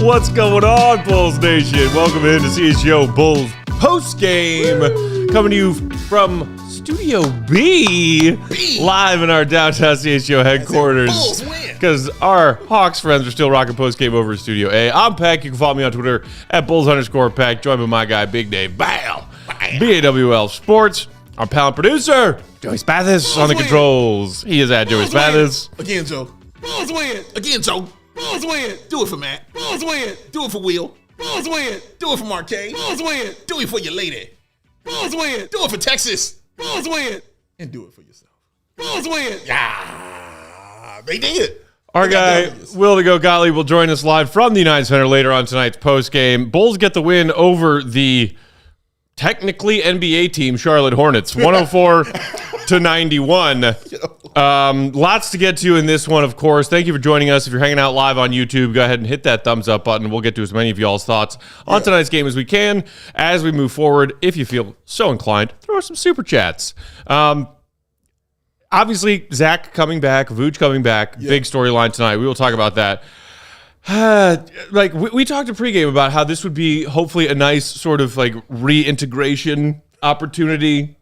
What's going on, Bulls Nation? Welcome into CHGO Bulls Postgame, coming to you from Studio B, live in our downtown CHGO headquarters. Because our Hawks friends are still rocking postgame over at Studio A. I'm Peck. You can follow me on Twitter at Bulls_Peck. Joined by my guy, Big Dave Bale, BAWL Sports. Our pal and producer, Joey Spathis, on the controls. He is at Joey Spathis. Again, Joe. Bulls win. Again, Joe. Bulls win. Do it for Matt. Bulls win. Do it for Will. Bulls win. Do it for Marquez. Bulls win. Do it for your lady. Bulls win. Do it for Texas. Bulls win. And do it for yourself. Bulls win. Yeah, they did. Our guy, Will to Go Gottlieb, will join us live from the United Center later on tonight's postgame. Bulls get the win over the technically NBA team, Charlotte Hornets, 104-91. Lots to get to in this one, of course. Thank you for joining us. If you're hanging out live on YouTube, go ahead and hit that thumbs up button. We'll get to as many of y'all's thoughts on tonight's game as we can. As we move forward, if you feel so inclined, throw some super chats. Obviously, Zach coming back, Vuce coming back, big storyline tonight. We will talk about that. We talked in pregame about how this would be hopefully a nice sort of like reintegration opportunity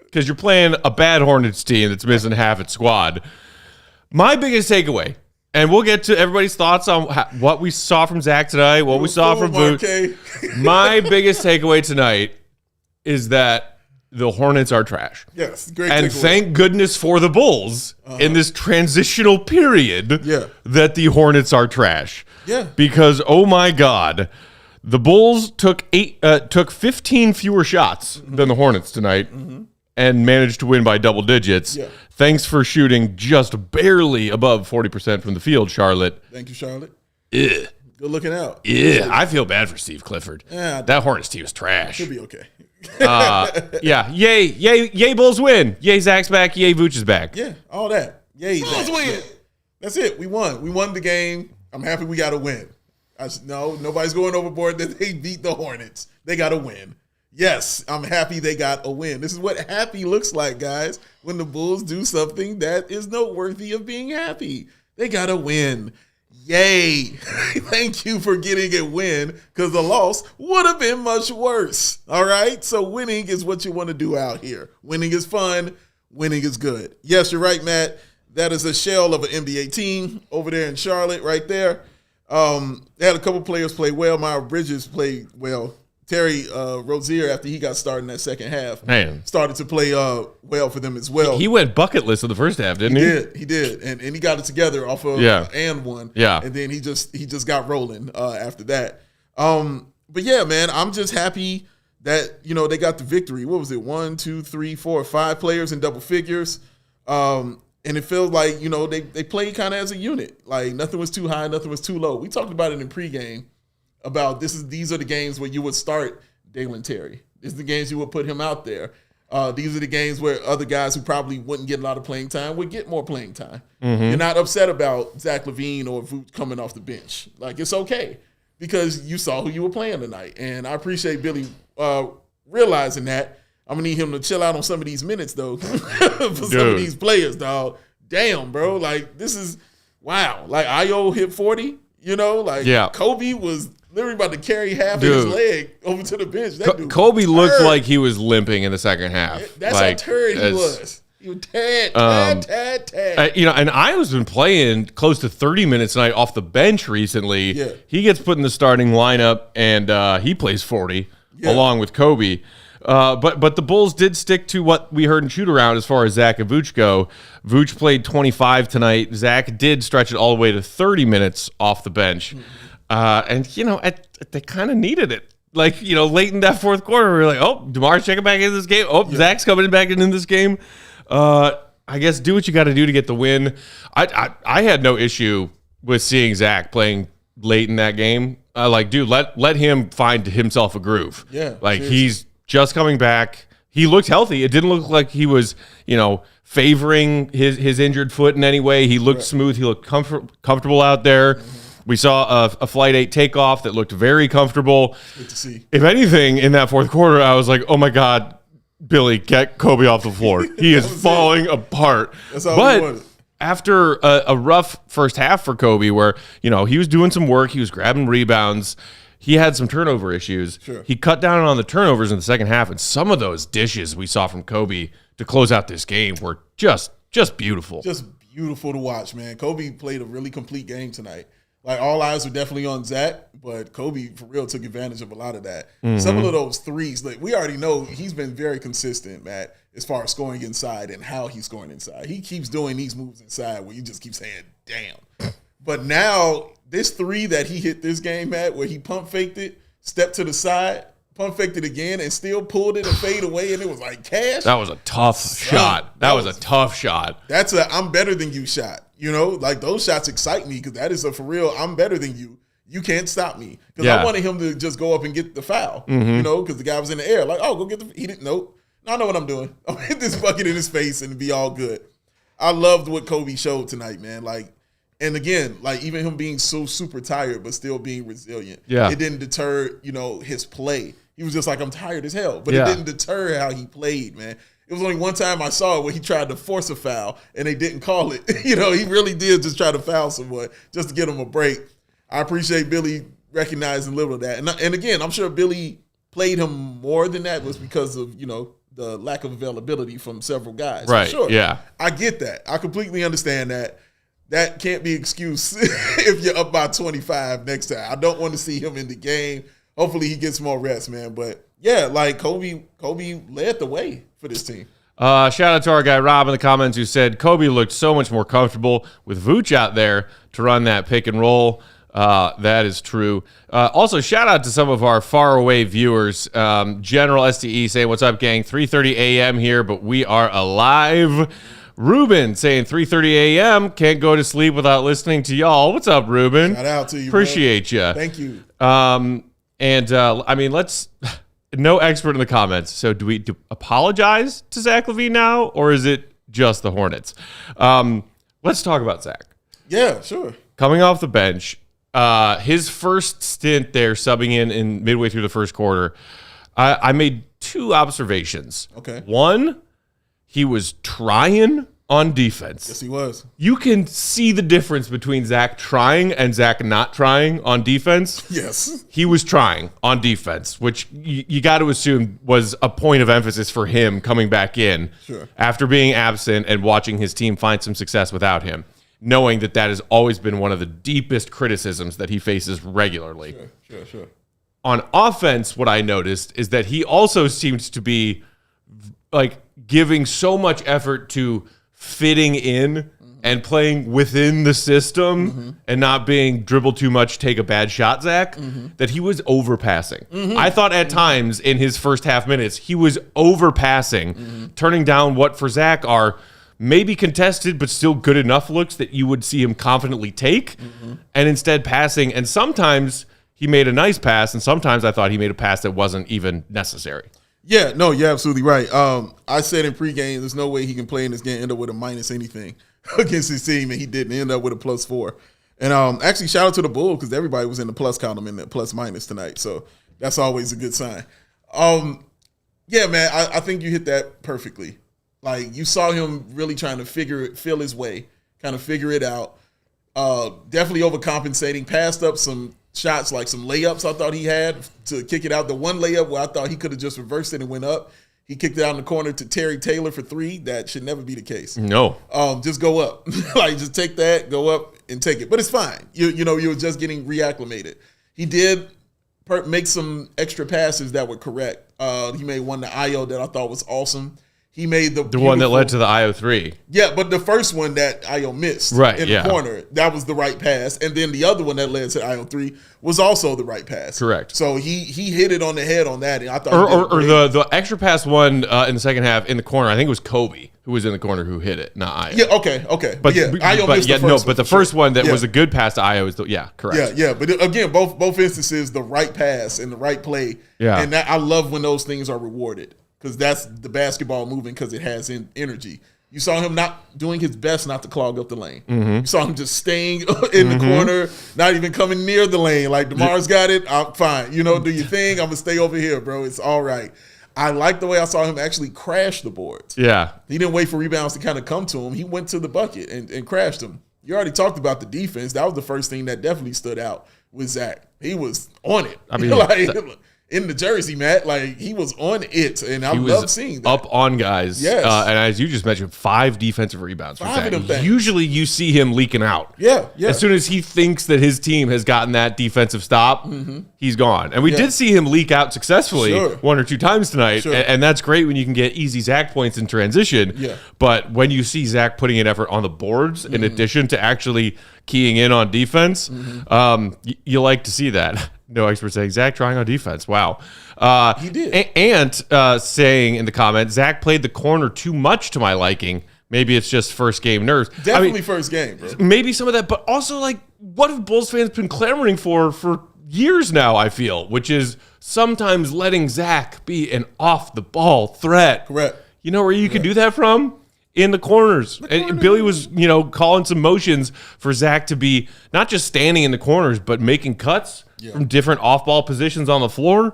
because you're playing a bad Hornets team that's missing half its squad. My biggest takeaway, and we'll get to everybody's thoughts on what we saw from Zach tonight, what we saw from Vuce. My biggest takeaway tonight is that the Hornets are trash. Yes, great and takeaway. Thank goodness for the Bulls in this transitional period that the Hornets are trash. Yeah. Because, oh my God, the Bulls took 15 fewer shots than the Hornets tonight and managed to win by double digits. Yeah. Thanks for shooting just barely above 40% from the field, Charlotte. Thank you, Charlotte. Ugh. Good looking out. Yeah, I feel bad for Steve Clifford. Yeah, that Hornets team is trash. Should be okay. Yay, Bulls win. Yay, Zach's back. Yay, Vuce is back. Yeah, all that. Yay, Bulls win. Yeah. That's it. We won. We won the game. I'm happy we got to win. No, nobody's going overboard that they beat the Hornets. They got to win. Yes, I'm happy they got a win. This is what happy looks like, guys, when the Bulls do something that is noteworthy of being happy. They got to win. Yay. Thank you for getting a win because the loss would have been much worse. All right? So winning is what you want to do out here. Winning is fun. Winning is good. Yes, you're right, Matt. That is a shell of an NBA team over there in Charlotte right there. They had a couple players play well. Miles Bridges played well. Terry Rozier, after he got started in that second half, started to play well for them as well. He went bucketless in the first half, didn't he? He did. And he got it together off of and one. Yeah. And then he just got rolling after that. But yeah, man, I'm just happy that, they got the victory. What was it? 1, 2, 3, 4, 5 players in double figures. And it feels like, they played kind of as a unit. Like nothing was too high, nothing was too low. We talked about it in pregame about these are the games where you would start Dalen Terry. These are the games you would put him out there. These are the games where other guys who probably wouldn't get a lot of playing time would get more playing time. You're not upset about Zach LaVine or Vuce coming off the bench. Like, it's okay because you saw who you were playing tonight. And I appreciate Billy realizing that. I'm going to need him to chill out on some of these minutes, though, for some of these players, dog. Damn, bro. Like, this is, wow. Like, Ayo hit 40, Coby was literally about to carry half of his leg over to the bench. That dude Coby looked like he was limping in the second half. That's how turd he was. He was tad. And Ayo's been playing close to 30 minutes tonight off the bench recently. Yeah. He gets put in the starting lineup, and he plays 40 along with Coby. But the Bulls did stick to what we heard in shoot-around as far as Zach and Vuce go. Vuce played 25 tonight. Zach did stretch it all the way to 30 minutes off the bench. And they kind of needed it. Like, late in that fourth quarter, we were like, oh, DeMar's checking back into this game. Oh, Zach's coming back in this game. I guess do what you got to do to get the win. I had no issue with seeing Zach playing late in that game. Let him find himself a groove. Yeah. Like, he's just coming back. He looked healthy. It didn't look like he was, favoring his injured foot in any way. He looked smooth. He looked comfortable out there. We saw a Flight 8 takeoff that looked very comfortable. Good to see. If anything, in that fourth quarter, I was like, oh, my God, Billy, get Coby off the floor. He is falling apart. That's all we wanted. after a rough first half for Coby where, he was doing some work, he was grabbing rebounds, he had some turnover issues. Sure. He cut down on the turnovers in the second half, and some of those dishes we saw from Coby to close out this game were just beautiful. Just beautiful to watch, man. Coby played a really complete game tonight. Like, all eyes were definitely on Zach, but Coby, for real, took advantage of a lot of that. Mm-hmm. Some of those threes, like, we already know he's been very consistent, Matt, as far as scoring inside and how he's scoring inside. He keeps doing these moves inside where you just keep saying, damn. But now, this three that he hit this game, Matt, where he pump faked it, stepped to the side, pump faked it again, and still pulled it and fade away, and it was like cash. That was a tough shot. That was a tough shot. That's a I'm better than you shot. Like, those shots excite me because that is a for real, I'm better than you. You can't stop me. Because I wanted him to just go up and get the foul, because the guy was in the air. Like, oh, go get the – he didn't know. I know what I'm doing. I'm going to hit this bucket in his face and be all good. I loved what Coby showed tonight, man. Like, and again, like, even him being so super tired but still being resilient. Yeah. It didn't deter, his play. He was just like, I'm tired as hell. But it didn't deter how he played, man. It was only one time I saw it where he tried to force a foul and they didn't call it. He really did just try to foul someone just to get him a break. I appreciate Billy recognizing little of that. And again, I'm sure Billy played him more than that was because of, the lack of availability from several guys. Right, sure. Yeah. I get that. I completely understand that. That can't be an excuse if you're up by 25 next time. I don't want to see him in the game. Hopefully he gets more rest, man. But, yeah, like, Coby led the way for this team. Shout out to our guy Rob in the comments who said Coby looked so much more comfortable with Vooch out there to run that pick and roll. That is true. Also, shout out to some of our faraway viewers. General STE saying, what's up, gang? 3:30 a.m. here, but we are alive. Ruben saying 3:30 a.m. Can't go to sleep without listening to y'all. What's up, Ruben? Shout out to you. Appreciate you. Thank you. Let's no expert in the comments. So do we apologize to Zach LaVine now, or is it just the Hornets? Let's talk about Zach. Yeah, sure. Coming off the bench, his first stint there, subbing in midway through the first quarter, I made two observations. Okay. One, he was trying on defense. Yes, he was. You can see the difference between Zach trying and Zach not trying on defense. Yes. He was trying on defense, which you got to assume was a point of emphasis for him coming back in after being absent and watching his team find some success without him, knowing that has always been one of the deepest criticisms that he faces regularly. Sure. On offense, what I noticed is that he also seems to be like giving so much effort to fitting in and playing within the system and not being dribble too much, take a bad shot, Zach, that he was overpassing. I thought at times in his first half minutes, he was overpassing, turning down what for Zach are maybe contested but still good enough looks that you would see him confidently take, and instead passing. And sometimes he made a nice pass, and sometimes I thought he made a pass that wasn't even necessary. Yeah, no, you're absolutely right. I said in pregame, there's no way he can play in this game, end up with a minus anything against his team, and he didn't end up with a +4. And actually, shout out to the Bulls because everybody was in the plus column in the plus minus tonight, so that's always a good sign. Yeah, man, I think you hit that perfectly. Like, you saw him really trying to feel his way, kind of figure it out. Definitely overcompensating, passed up some shots, like some layups I thought he had to kick it out. The one layup where I thought he could have just reversed it and went up, he kicked it out in the corner to Terry Taylor for 3. That should never be the case. No. Just go up. Like, just take that, go up, and take it. But it's fine. You were just getting reacclimated. He did make some extra passes that were correct. He made one to Io that I thought was awesome. He made the one that led to the IO3. Yeah, but the first one that Io missed in the corner, that was the right pass. And then the other one that led to IO3 was also the right pass. Correct. So he hit it on the head on that. And I thought or the extra pass one in the second half in the corner, I think it was Coby who was in the corner who hit it, not Io. Yeah, okay. But Io missed the first one. But the first one that was a good pass to Io is correct. Yeah. But again, both instances, the right pass and the right play. Yeah. And I love when those things are rewarded. Because that's the basketball moving because it has energy. You saw him not doing his best not to clog up the lane. You saw him just staying in the corner, not even coming near the lane. Like, DeMar's got it, I'm fine. Do your thing. I'm going to stay over here, bro. It's all right. I like the way I saw him actually crash the boards. Yeah. He didn't wait for rebounds to kind of come to him. He went to the bucket and crashed them. You already talked about the defense. That was the first thing that definitely stood out with Zach. He was on it. I mean, in the jersey, Matt, like he was on it, and I love seeing that. Up on guys. Yes. And as you just mentioned, 5 defensive rebounds for 5 Zach. of them Usually you see him leaking out. Yeah. As soon as he thinks that his team has gotten that defensive stop, he's gone. And we did see him leak out successfully 1 or 2 times tonight, and that's great when you can get easy Zach points in transition. Yeah. But when you see Zach putting an effort on the boards in addition to actually keying in on defense, you like to see that. No expert saying Zach trying on defense. Wow. He did. And saying in the comments, Zach played the corner too much to my liking. Maybe it's just first game nerves. Definitely first game, bro. Maybe some of that, but also like what have Bulls fans been clamoring for years now, I feel, which is sometimes letting Zach be an off-the-ball threat. Correct. You know where you can do that from? In the corners. And Billy was, calling some motions for Zach to be not just standing in the corners, but making cuts from different off-ball positions on the floor.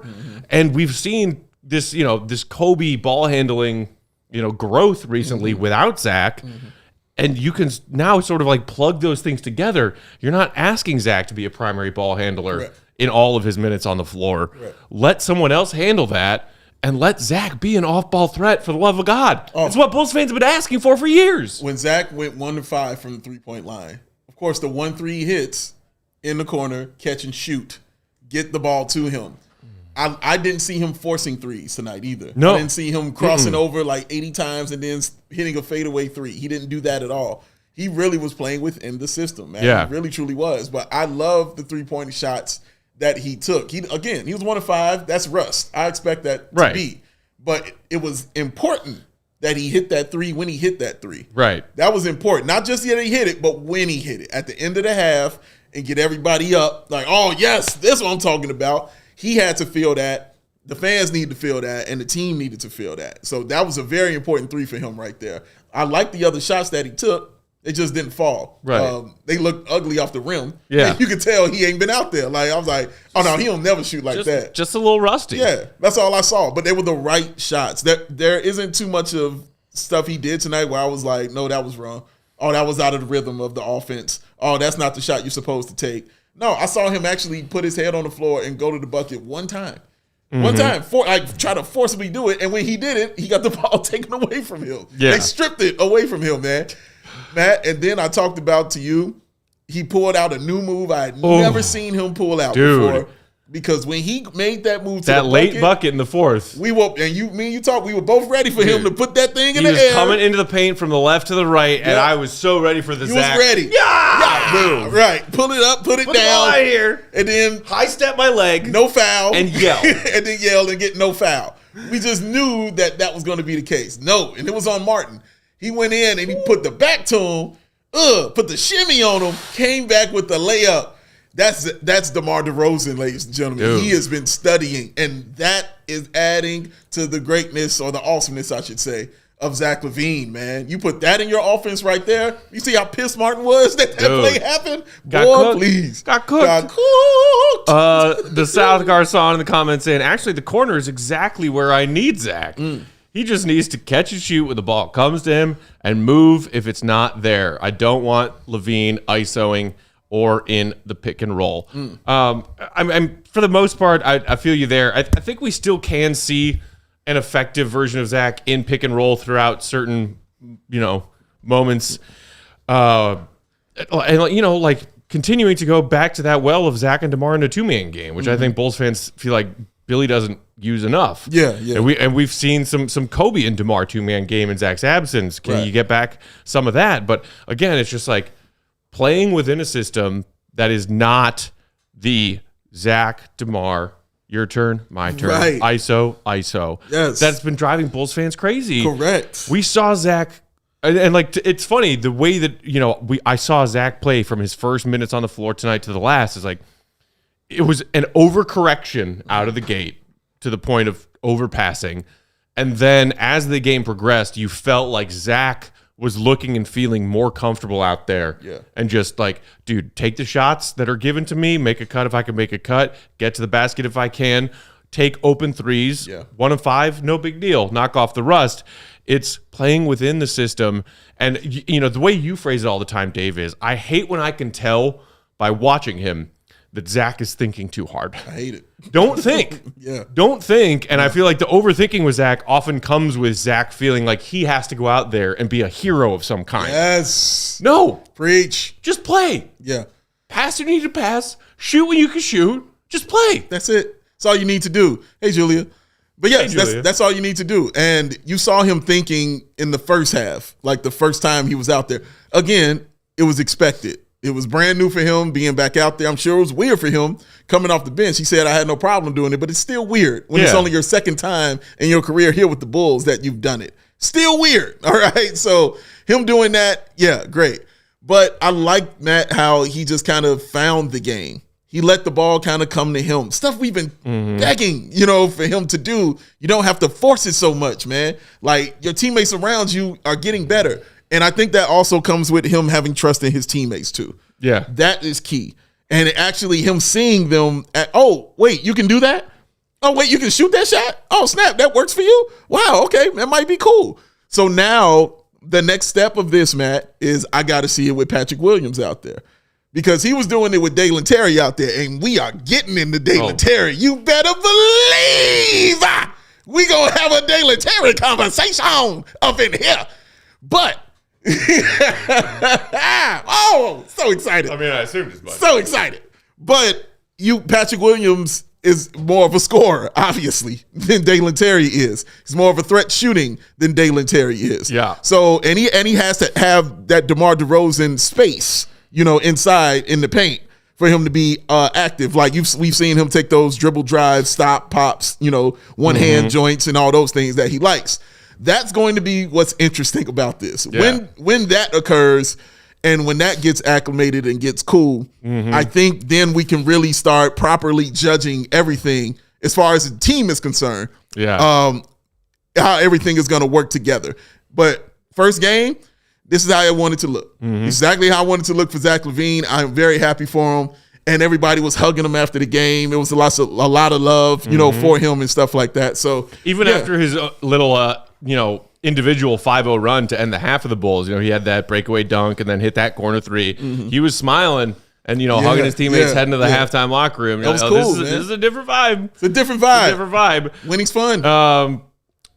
And we've seen this, this Coby ball handling, growth recently without Zach. And you can now sort of like plug those things together. You're not asking Zach to be a primary ball handler in all of his minutes on the floor. Let someone else handle that. And let Zach be an off-ball threat, for the love of God. It's what Bulls fans have been asking for years. When Zach went 1 to 5 from the three-point line, of course, the 1-3 hits in the corner, catch and shoot, get the ball to him. I didn't see him forcing threes tonight either. No. I didn't see him crossing over like 80 times and then hitting a fadeaway 3. He didn't do that at all. He really was playing within the system, man. Yeah. He really, truly was. But I love the three-point shots that he took. He was 1 of 5. That's rust. I expect that to be. But it was important that he hit that 3 when he hit that 3. Right. That was important. Not just that he hit it, but when he hit it. At the end of the half and get everybody up. Like, oh, yes, this is what I'm talking about. He had to feel that. The fans need to feel that. And the team needed to feel that. So that was a very important 3 for him right there. I like the other shots that he took. They just didn't fall. Right. They looked ugly off the rim. Yeah. And you could tell he ain't been out there. Like, I was like, oh, no, he'll never shoot like that. Just a little rusty. Yeah, that's all I saw. But they were the right shots. There isn't too much of stuff he did tonight where I was like, no, that was wrong. Oh, that was out of the rhythm of the offense. Oh, that's not the shot you're supposed to take. No, I saw him actually put his head on the floor and go to the bucket one time. One time, try to forcibly do it. And when he did it, he got the ball taken away from him. Yeah. They stripped it away from him, man. Matt, and then I talked about to you, he pulled out a new move I had never seen him pull out before. Because when he made that move to that the late bucket in the fourth, we were both ready for him to put that thing in the air. He was coming into the paint from the left to the right, and I was so ready for the Zach. He was ready. Yeah, boom. Right. Pull it up, put it down. Right here. And then high step my leg. No foul. And yell. And then yell and get no foul. We just knew that was going to be the case. No, and it was on Martin. He went in and he put the back to him, put the shimmy on him, came back with the layup. That's DeMar DeRozan, ladies and gentlemen. Dude. He has been studying, and that is adding to the greatness, or the awesomeness, I should say, of Zach LaVine, man. You put that in your offense right there. You see how pissed Martin was that play happened? Boy, please. Got cooked. The South Garcon in the comments saying, actually, the corner is exactly where I need Zach. He just needs to catch and shoot when the ball comes to him and move if it's not there. I don't want LaVine ISOing or in the pick and roll. I'm for the most part, I feel you there. I think we still can see an effective version of Zach in pick and roll throughout certain, moments. And like continuing to go back to that well of Zach and DeMar in a 2-man game, which I think Bulls fans feel like Billy doesn't use enough. Yeah. And we've seen some Coby and DeMar 2-man game in Zach's absence. Can you get back some of that? But again, it's just like playing within a system that is not the Zach, DeMar, your turn, my turn, ISO. Yes. That's been driving Bulls fans crazy. Correct. We saw Zach, and like it's funny, the way that, I saw Zach play from his first minutes on the floor tonight to the last is like, it was an overcorrection out of the gate to the point of overpassing. And then as the game progressed, you felt like Zach was looking and feeling more comfortable out there. Yeah. And just like, dude, take the shots that are given to me, make a cut if I can make a cut, get to the basket if I can, take open threes. 1 of 5, no big deal. Knock off the rust. It's playing within the system. And, the way you phrase it all the time, Dave, is I hate when I can tell by watching him that Zach is thinking too hard. I hate it. Don't think. Don't think. And I feel like the overthinking with Zach often comes with Zach feeling like he has to go out there and be a hero of some kind. Yes. No. Preach. Just play. Yeah. Pass when you need to pass. Shoot when you can shoot. Just play. That's it. That's all you need to do. Hey, Julia. But yes, that's all you need to do. And you saw him thinking in the first half, like the first time he was out there. Again, it was expected. It was brand new for him being back out there. I'm sure it was weird for him coming off the bench. He said, I had no problem doing it, but it's still weird when it's only your second time in your career here with the Bulls that you've done it. Still weird, all right? So him doing that, yeah, great. But I like, Matt, how he just kind of found the game. He let the ball kind of come to him. Stuff we've been begging, for him to do. You don't have to force it so much, man. Like, your teammates around you are getting better. And I think that also comes with him having trust in his teammates too. Yeah. That is key. And actually him seeing them oh, wait, you can do that? Oh, wait, you can shoot that shot? Oh, snap, that works for you? Wow, okay, that might be cool. So now the next step of this, Matt, is I got to see it with Patrick Williams out there. Because he was doing it with Dalen Terry out there, and we are getting into Dalen Terry. You better believe we going to have a Dalen Terry conversation up in here. But so excited. I mean, I assumed as much. So excited. But Patrick Williams is more of a scorer, obviously, than Dalen Terry is. He's more of a threat shooting than Dalen Terry is. Yeah. So, and he has to have that DeMar DeRozan space, inside in the paint for him to be active. Like we've seen him take those dribble drives, stop, pops, one hand joints and all those things that he likes. That's going to be what's interesting about this. Yeah. When that occurs and when that gets acclimated and gets cool, I think then we can really start properly judging everything as far as the team is concerned. Yeah. How everything is going to work together. But first game, this is how I wanted to look. Exactly how I wanted to look for Zach LaVine. I'm very happy for him. And everybody was hugging him after the game. It was a lot of love, for him and stuff like that. So even after his little individual 5-0 run to end the half of the Bulls, he had that breakaway dunk and then hit that corner three. He was smiling and, hugging his teammates heading to the halftime locker room. That was cool, this is a different vibe. It's a different vibe. Winning's fun.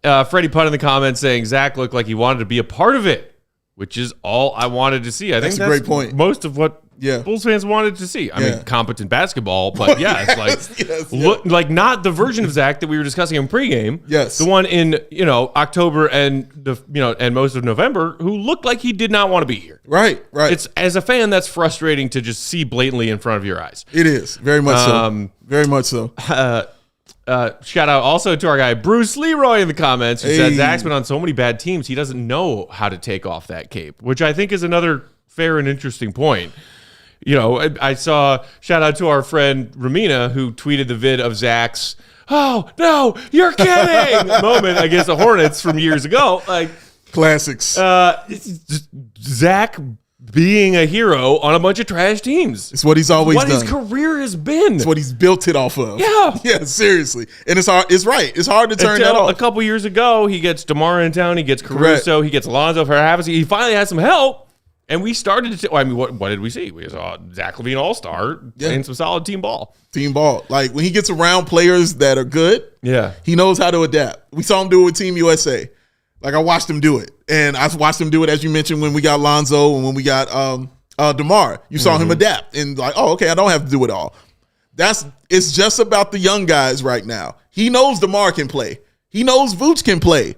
Freddie Putt in the comments saying Zach looked like he wanted to be a part of it, which is all I wanted to see. I think that's a great point. Most of what Bulls fans wanted to see. I mean, competent basketball, but it's like not the version of Zach that we were discussing in pregame. Yes, the one in October and and most of November, who looked like he did not want to be here. Right. It's as a fan that's frustrating to just see blatantly in front of your eyes. It is very much so. Very much so. Shout out also to our guy Bruce Leroy in the comments who said Zach's been on so many bad teams he doesn't know how to take off that cape, which I think is another fair and interesting point. I saw shout out to our friend Ramina who tweeted the vid of Zach's "Oh no, you're kidding" moment against the Hornets from years ago. Like classics. Zach being a hero on a bunch of trash teams. It's what he's always done. What his career has been. It's what he's built it off of. Yeah, seriously. And it's hard. It's right. It's hard to turn that off. A couple years ago, he gets DeMar in town. He gets Caruso. He gets Alonzo for Havasi. He finally has some help. And we started to. What did we see? We saw Zach LaVine All-Star playing some solid team ball. Like when he gets around players that are good, he knows how to adapt. We saw him do it with Team USA. Like I watched him do it, and I watched him do it as you mentioned when we got Lonzo and when we got DeMar. You saw him adapt and like, oh, okay, I don't have to do it all. It's just about the young guys right now. He knows DeMar can play. He knows Vooch can play.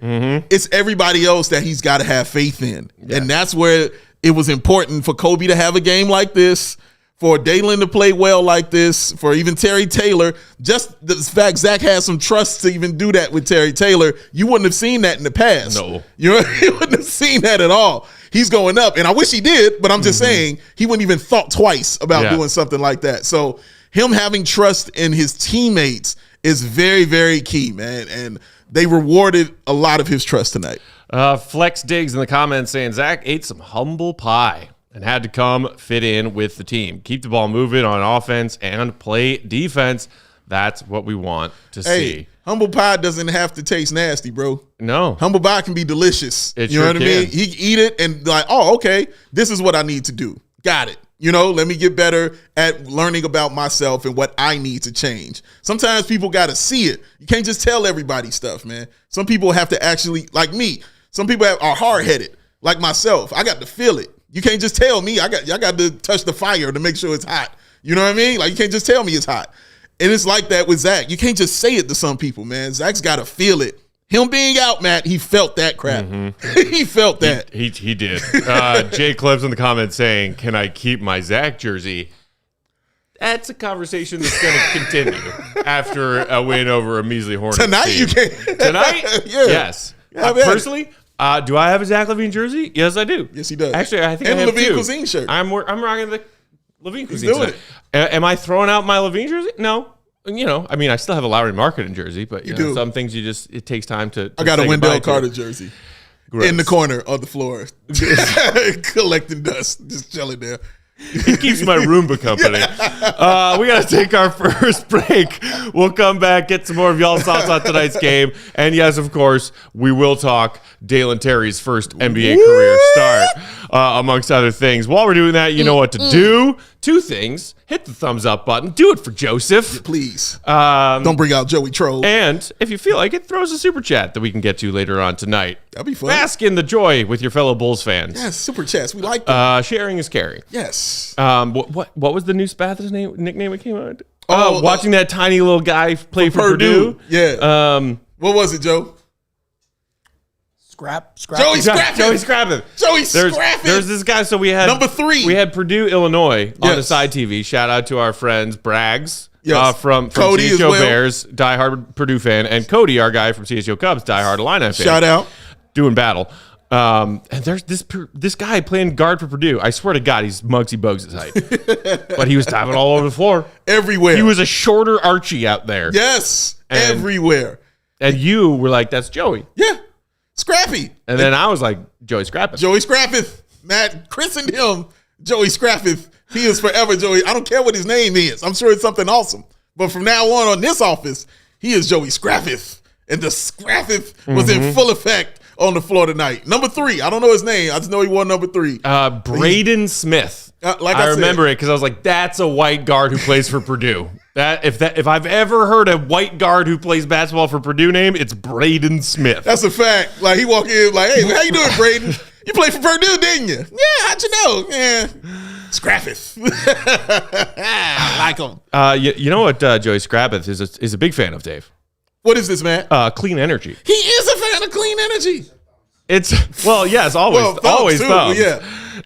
It's everybody else that he's got to have faith in, and that's where it was important for Coby to have a game like this, for Dalen to play well like this, for even Terry Taylor. Just the fact Zach has some trust to even do that with Terry Taylor, you wouldn't have seen that in the past. No. You wouldn't have seen that at all. He's going up, and I wish he did, but I'm just saying he wouldn't even thought twice about doing something like that. So him having trust in his teammates is very, very key, man, and they rewarded a lot of his trust tonight. Flex Diggs in the comments saying Zach ate some humble pie and had to come fit in with the team. Keep the ball moving on offense and play defense. That's what we want to see. Humble pie doesn't have to taste nasty, bro. No. Humble pie can be delicious. You know what I mean? He can eat it and like, oh, okay, this is what I need to do. Got it. Let me get better at learning about myself and what I need to change. Sometimes people got to see it. You can't just tell everybody stuff, man. Some people have to actually, like me, some people are hard-headed, like myself. I got to feel it. You can't just tell me. I got to touch the fire to make sure it's hot. You know what I mean? Like, you can't just tell me it's hot. And it's like that with Zach. You can't just say it to some people, man. Zach's got to feel it. Him being out, Matt, he felt that crap. Mm-hmm. He felt that. He did. Jay Clips in the comments saying, can I keep my Zach jersey? That's a conversation that's going to continue after a win over a measly Hornets Tonight team. You can. Tonight? Yeah. Yes. Personally, do I have a Zach LaVine jersey? Yes, I do. Yes, he does. Actually, I think and I have LaVine two. Cuisine shirt. I'm rocking the LaVine Cuisine doing shirt. Am I throwing out my LaVine jersey? No. I still have a Lowry Marketing jersey, but some things it takes time to I got a Wendell Carter jersey. Gross. In the corner of the floor, collecting dust, just chilling there. It keeps my Roomba company. We got to take our first break. We'll come back, get some more of y'all's thoughts on tonight's game. And yes, of course, we will talk Dalen Terry's first NBA career start, amongst other things. While we're doing that, you know what to do. Two things. Hit the thumbs up button. Do it for Joseph. Yeah, please. Don't bring out Joey Troll. And if you feel like it, throw us a super chat that we can get to later on tonight. That'd be fun. Bask in the joy with your fellow Bulls fans. Yes, super chats. We like that. Sharing is caring. Yes. What was the new Spathers nickname it came out? Watching that tiny little guy play for Purdue. Yeah. What was it, Joe? Joey Scrappin. There's this guy. So we had number 3. We had Purdue, Illinois on the side TV. Shout out to our friends Braggs from Cody CHGO well. Bears, diehard Purdue fan, and Cody, our guy from CHGO Cubs, diehard Illini fan. Shout out. Doing battle. And there's this guy playing guard for Purdue. I swear to God, he's Muggsy Bogues' height. But he was diving all over the floor. Everywhere. He was a shorter Archie out there. Yes. Everywhere. And you were like, that's Joey. Yeah. Scrappy. And then I was like, Joey Scrappeth. Joey Scrappeth. Matt christened him Joey Scrappeth. He is forever Joey. I don't care what his name is. I'm sure it's something awesome. But from now on this office, he is Joey Scrappeth. And the Scrappeth was in full effect on the floor tonight. Number 3. I don't know his name. I just know he won number 3. Braden Smith. I remember it because I was like, that's a white guard who plays for Purdue. If I've ever heard a white guard who plays basketball for Purdue name, it's Braden Smith. That's a fact. Like, he walk in like, hey, how you doing, Braden? You played for Purdue, didn't you? Yeah, how'd you know? Yeah. Scrappeth. I like him. You know what Joey Scrappeth is a big fan of, Dave? What is this, man? Clean energy. He is a fan of clean energy. Always thumbs. Yeah.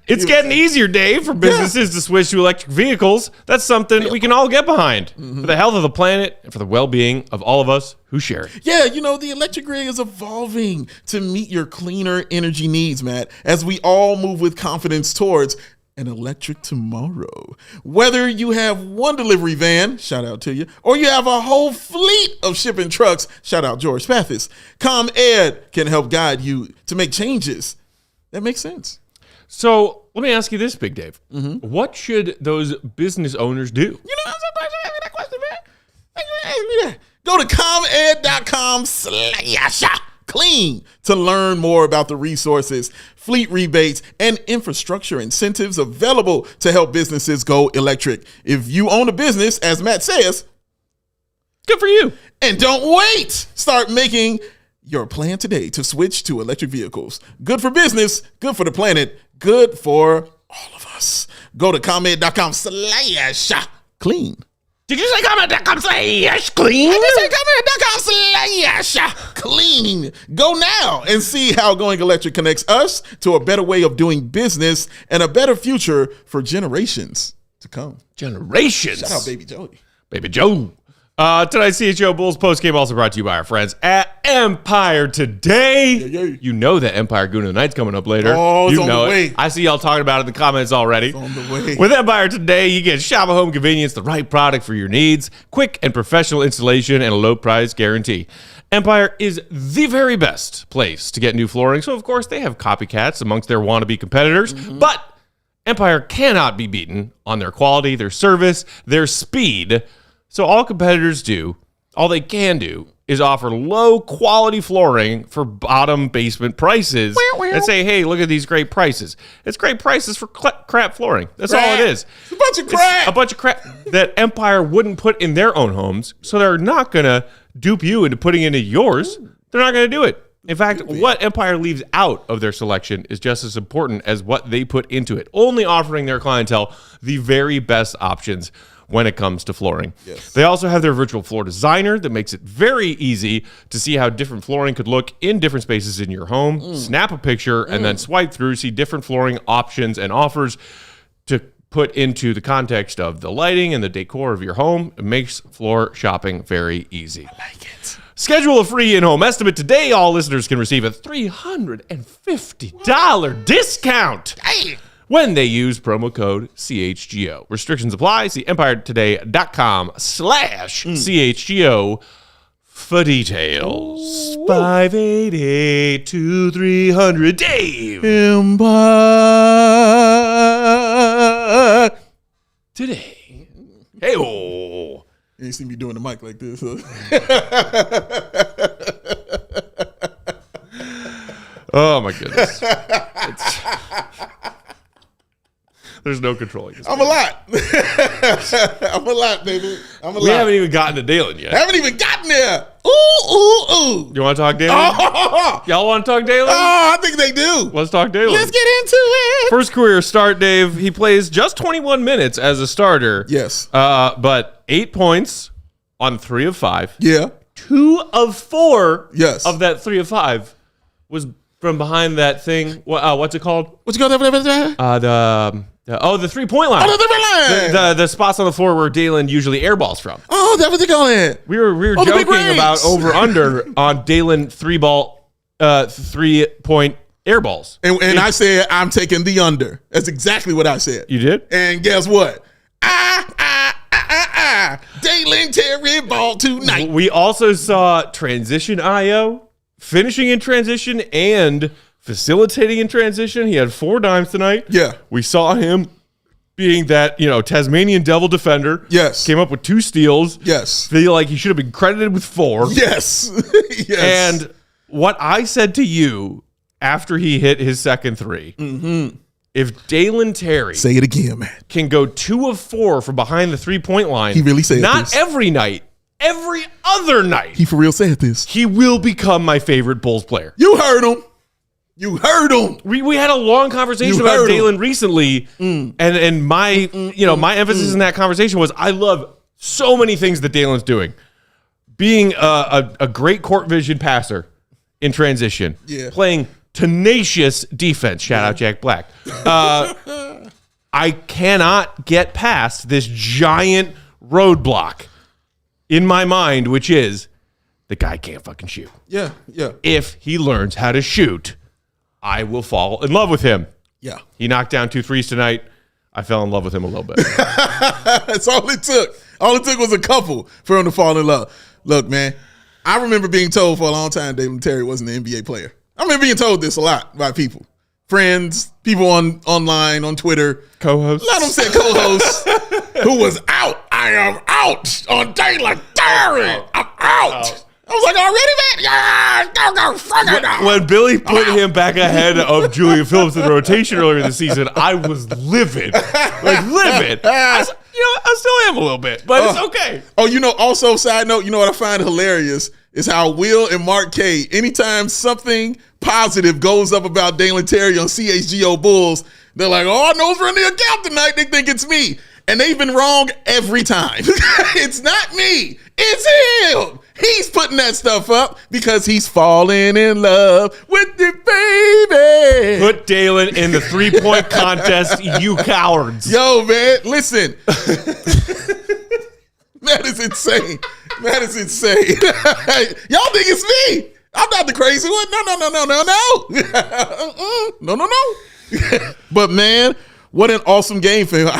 It's getting easier, Dave, for businesses to switch to electric vehicles. That's something we can all get behind for the health of the planet and for the well-being of all of us who share it. Yeah, the electric grid is evolving to meet your cleaner energy needs, Matt, as we all move with confidence towards an electric tomorrow. Whether you have one delivery van, shout out to you, or you have a whole fleet of shipping trucks, shout out George Pathis, ComEd can help guide you to make changes that make sense. So let me ask you this, Big Dave. What should those business owners do? I'm surprised you asked me that question, man. Thank you for asking me that. Go to comed.com/clean to learn more about the resources, fleet rebates, and infrastructure incentives available to help businesses go electric. If you own a business, as Matt says, good for you. And don't wait. Start making your plan today to switch to electric vehicles. Good for business, good for the planet, good for all of us. Go to comed.com/clean. Did you say comed.com/clean? I did say comed.com/clean. Go now and see how going electric connects us to a better way of doing business and a better future for generations to come. Generations. Shout out Baby Joey. Baby Joe. Tonight's CHGO Bulls postgame also brought to you by our friends at Empire Today. Yeah. You know that Empire Goon of the Night's coming up later. Oh, it's on the way. I see y'all talking about it in the comments already. It's on the way. With Empire Today, you get shop at home convenience, the right product for your needs, quick and professional installation, and a low price guarantee. Empire is the very best place to get new flooring, so of course they have copycats amongst their wannabe competitors, but Empire cannot be beaten on their quality, their service, their speed, So all competitors do, all they can do, is offer low-quality flooring for bottom basement prices and say, hey, look at these great prices. It's great prices for crap flooring. That's all it is. It's a bunch of crap. It's a bunch of crap that Empire wouldn't put in their own homes, so they're not going to dupe you into putting into yours. They're not going to do it. In fact, what Empire leaves out of their selection is just as important as what they put into it, only offering their clientele the very best options when it comes to flooring. Yes. They also have their virtual floor designer that makes it very easy to see how different flooring could look in different spaces in your home. Snap a picture and then swipe through, see different flooring options and offers to put into the context of the lighting and the decor of your home. It makes floor shopping very easy. I like it. Schedule a free in-home estimate today. All listeners can receive a $350 discount. Dang. When they use promo code CHGO. Restrictions apply. See EmpireToday.com/CHGO for details. 588-2300 Dave. Empire Today. Hey-oh. You ain't see me doing the mic like this, huh? Oh, my goodness. There's no controlling this. I'm a lot. I'm a lot, baby. We haven't even gotten to Dalen yet. Haven't even gotten there. Ooh. You want to talk Dalen? Y'all want to talk Dalen? Oh, I think they do. Let's talk Dalen. Let's get into it. First career start, Dave. He plays just 21 minutes as a starter. Yes. But 8 points on 3 of 5. Yeah. 2 of 4 yes. of that 3 of 5 was from behind that thing. What's it called? What's it called? The 3-point line. Oh, the 3-point line. The spots on the floor where Dalen usually airballs from. Oh, that's what they call it. We were joking about over-under on Dalen 3-point airballs. And I said, I'm taking the under. That's exactly what I said. You did? And guess what? Dalen Terry ball tonight. We also saw transition IO, finishing in transition, and facilitating in transition. He had 4 dimes tonight. Yeah. We saw him being that, Tasmanian devil defender. Yes. Came up with 2 steals. Yes. Feel like he should have been credited with 4. Yes. Yes. And what I said to you after he hit his second 3, if Dalen Terry say it again, man, can go 2 of 4 from behind the 3-point line, he really said not this. Every night, every other night, he for real said this. He will become my favorite Bulls player. You heard him. You heard him. We had a long conversation about Dalen recently, and my my emphasis in that conversation was I love so many things that Dalen's doing. Being a great court vision passer in transition, playing tenacious defense. Shout out Jack Black. I cannot get past this giant roadblock in my mind, which is the guy can't fucking shoot. Yeah. If he learns how to shoot, I will fall in love with him. Yeah. He knocked down 2 threes tonight. I fell in love with him a little bit. That's all it took. All it took was a couple for him to fall in love. Look, man, I remember being told for a long time Dalen Terry wasn't an NBA player. I remember being told this a lot by people. Friends, people online, on Twitter. Co-hosts. A lot of them said co-hosts who was out. I am out on Dalen Terry. I'm out. I was like, already, man? Go, fuck it out. When Billy put him back ahead of Julian Phillips in the rotation earlier this season, I was livid. Livid. I still am a little bit, but it's okay. Oh, also, side note, what I find hilarious is how Will and Mark K, anytime something positive goes up about Dalen Terry on CHGO Bulls, they're like, oh, I know who's running the account tonight. They think it's me. And they've been wrong every time. It's not me. It's him. He's putting that stuff up because he's falling in love with the baby. Put Dalen in the 3-point contest, you cowards. Yo, man, listen. That is insane. That is insane. Y'all think it's me. I'm not the crazy one. No. No. But, man, what an awesome game for him.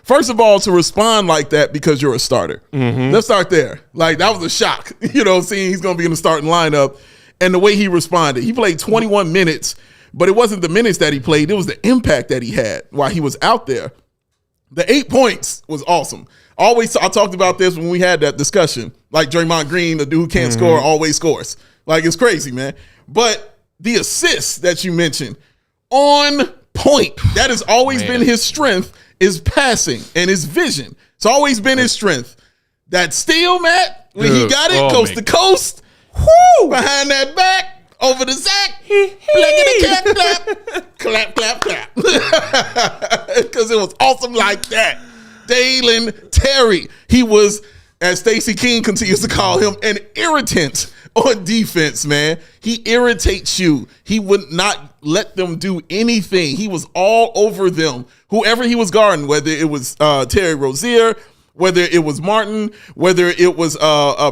First of all, to respond like that because you're a starter. Let's start there. Like, that was a shock, seeing he's going to be in the starting lineup. And the way he responded. He played 21 minutes, but it wasn't the minutes that he played. It was the impact that he had while he was out there. The 8 points was awesome. Always, I talked about this when we had that discussion. Like Draymond Green, the dude who can't score, always scores. Like, it's crazy, man. But the assists that you mentioned, on point. That has always been his strength, is passing and his vision. It's always been his strength. That steal, Matt, when he got it, coast to coast, behind that back, over the Zach, clap, clap, clap. Because it was awesome like that. Dalen Terry, he was, as Stacey King continues to call him, an irritant on defense, man. He irritates you. He would not let them do anything. He was all over them. Whoever he was guarding, whether it was Terry Rozier, whether it was Martin, whether it was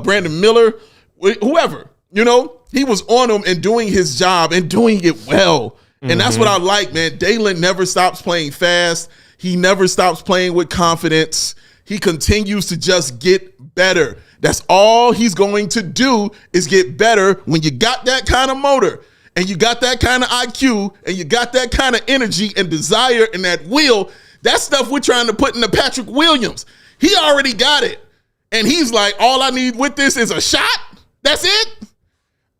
Brandon Miller, whoever, you know, he was on them and doing his job and doing it well. And that's what I like, man. Dalen never stops playing fast. He never stops playing with confidence. He continues to just get better. That's all he's going to do is get better. When you got that kind of motor and you got that kind of IQ and you got that kind of energy and desire and that will, that stuff we're trying to put into Patrick Williams. He already got it. And he's like, all I need with this is a shot. That's it.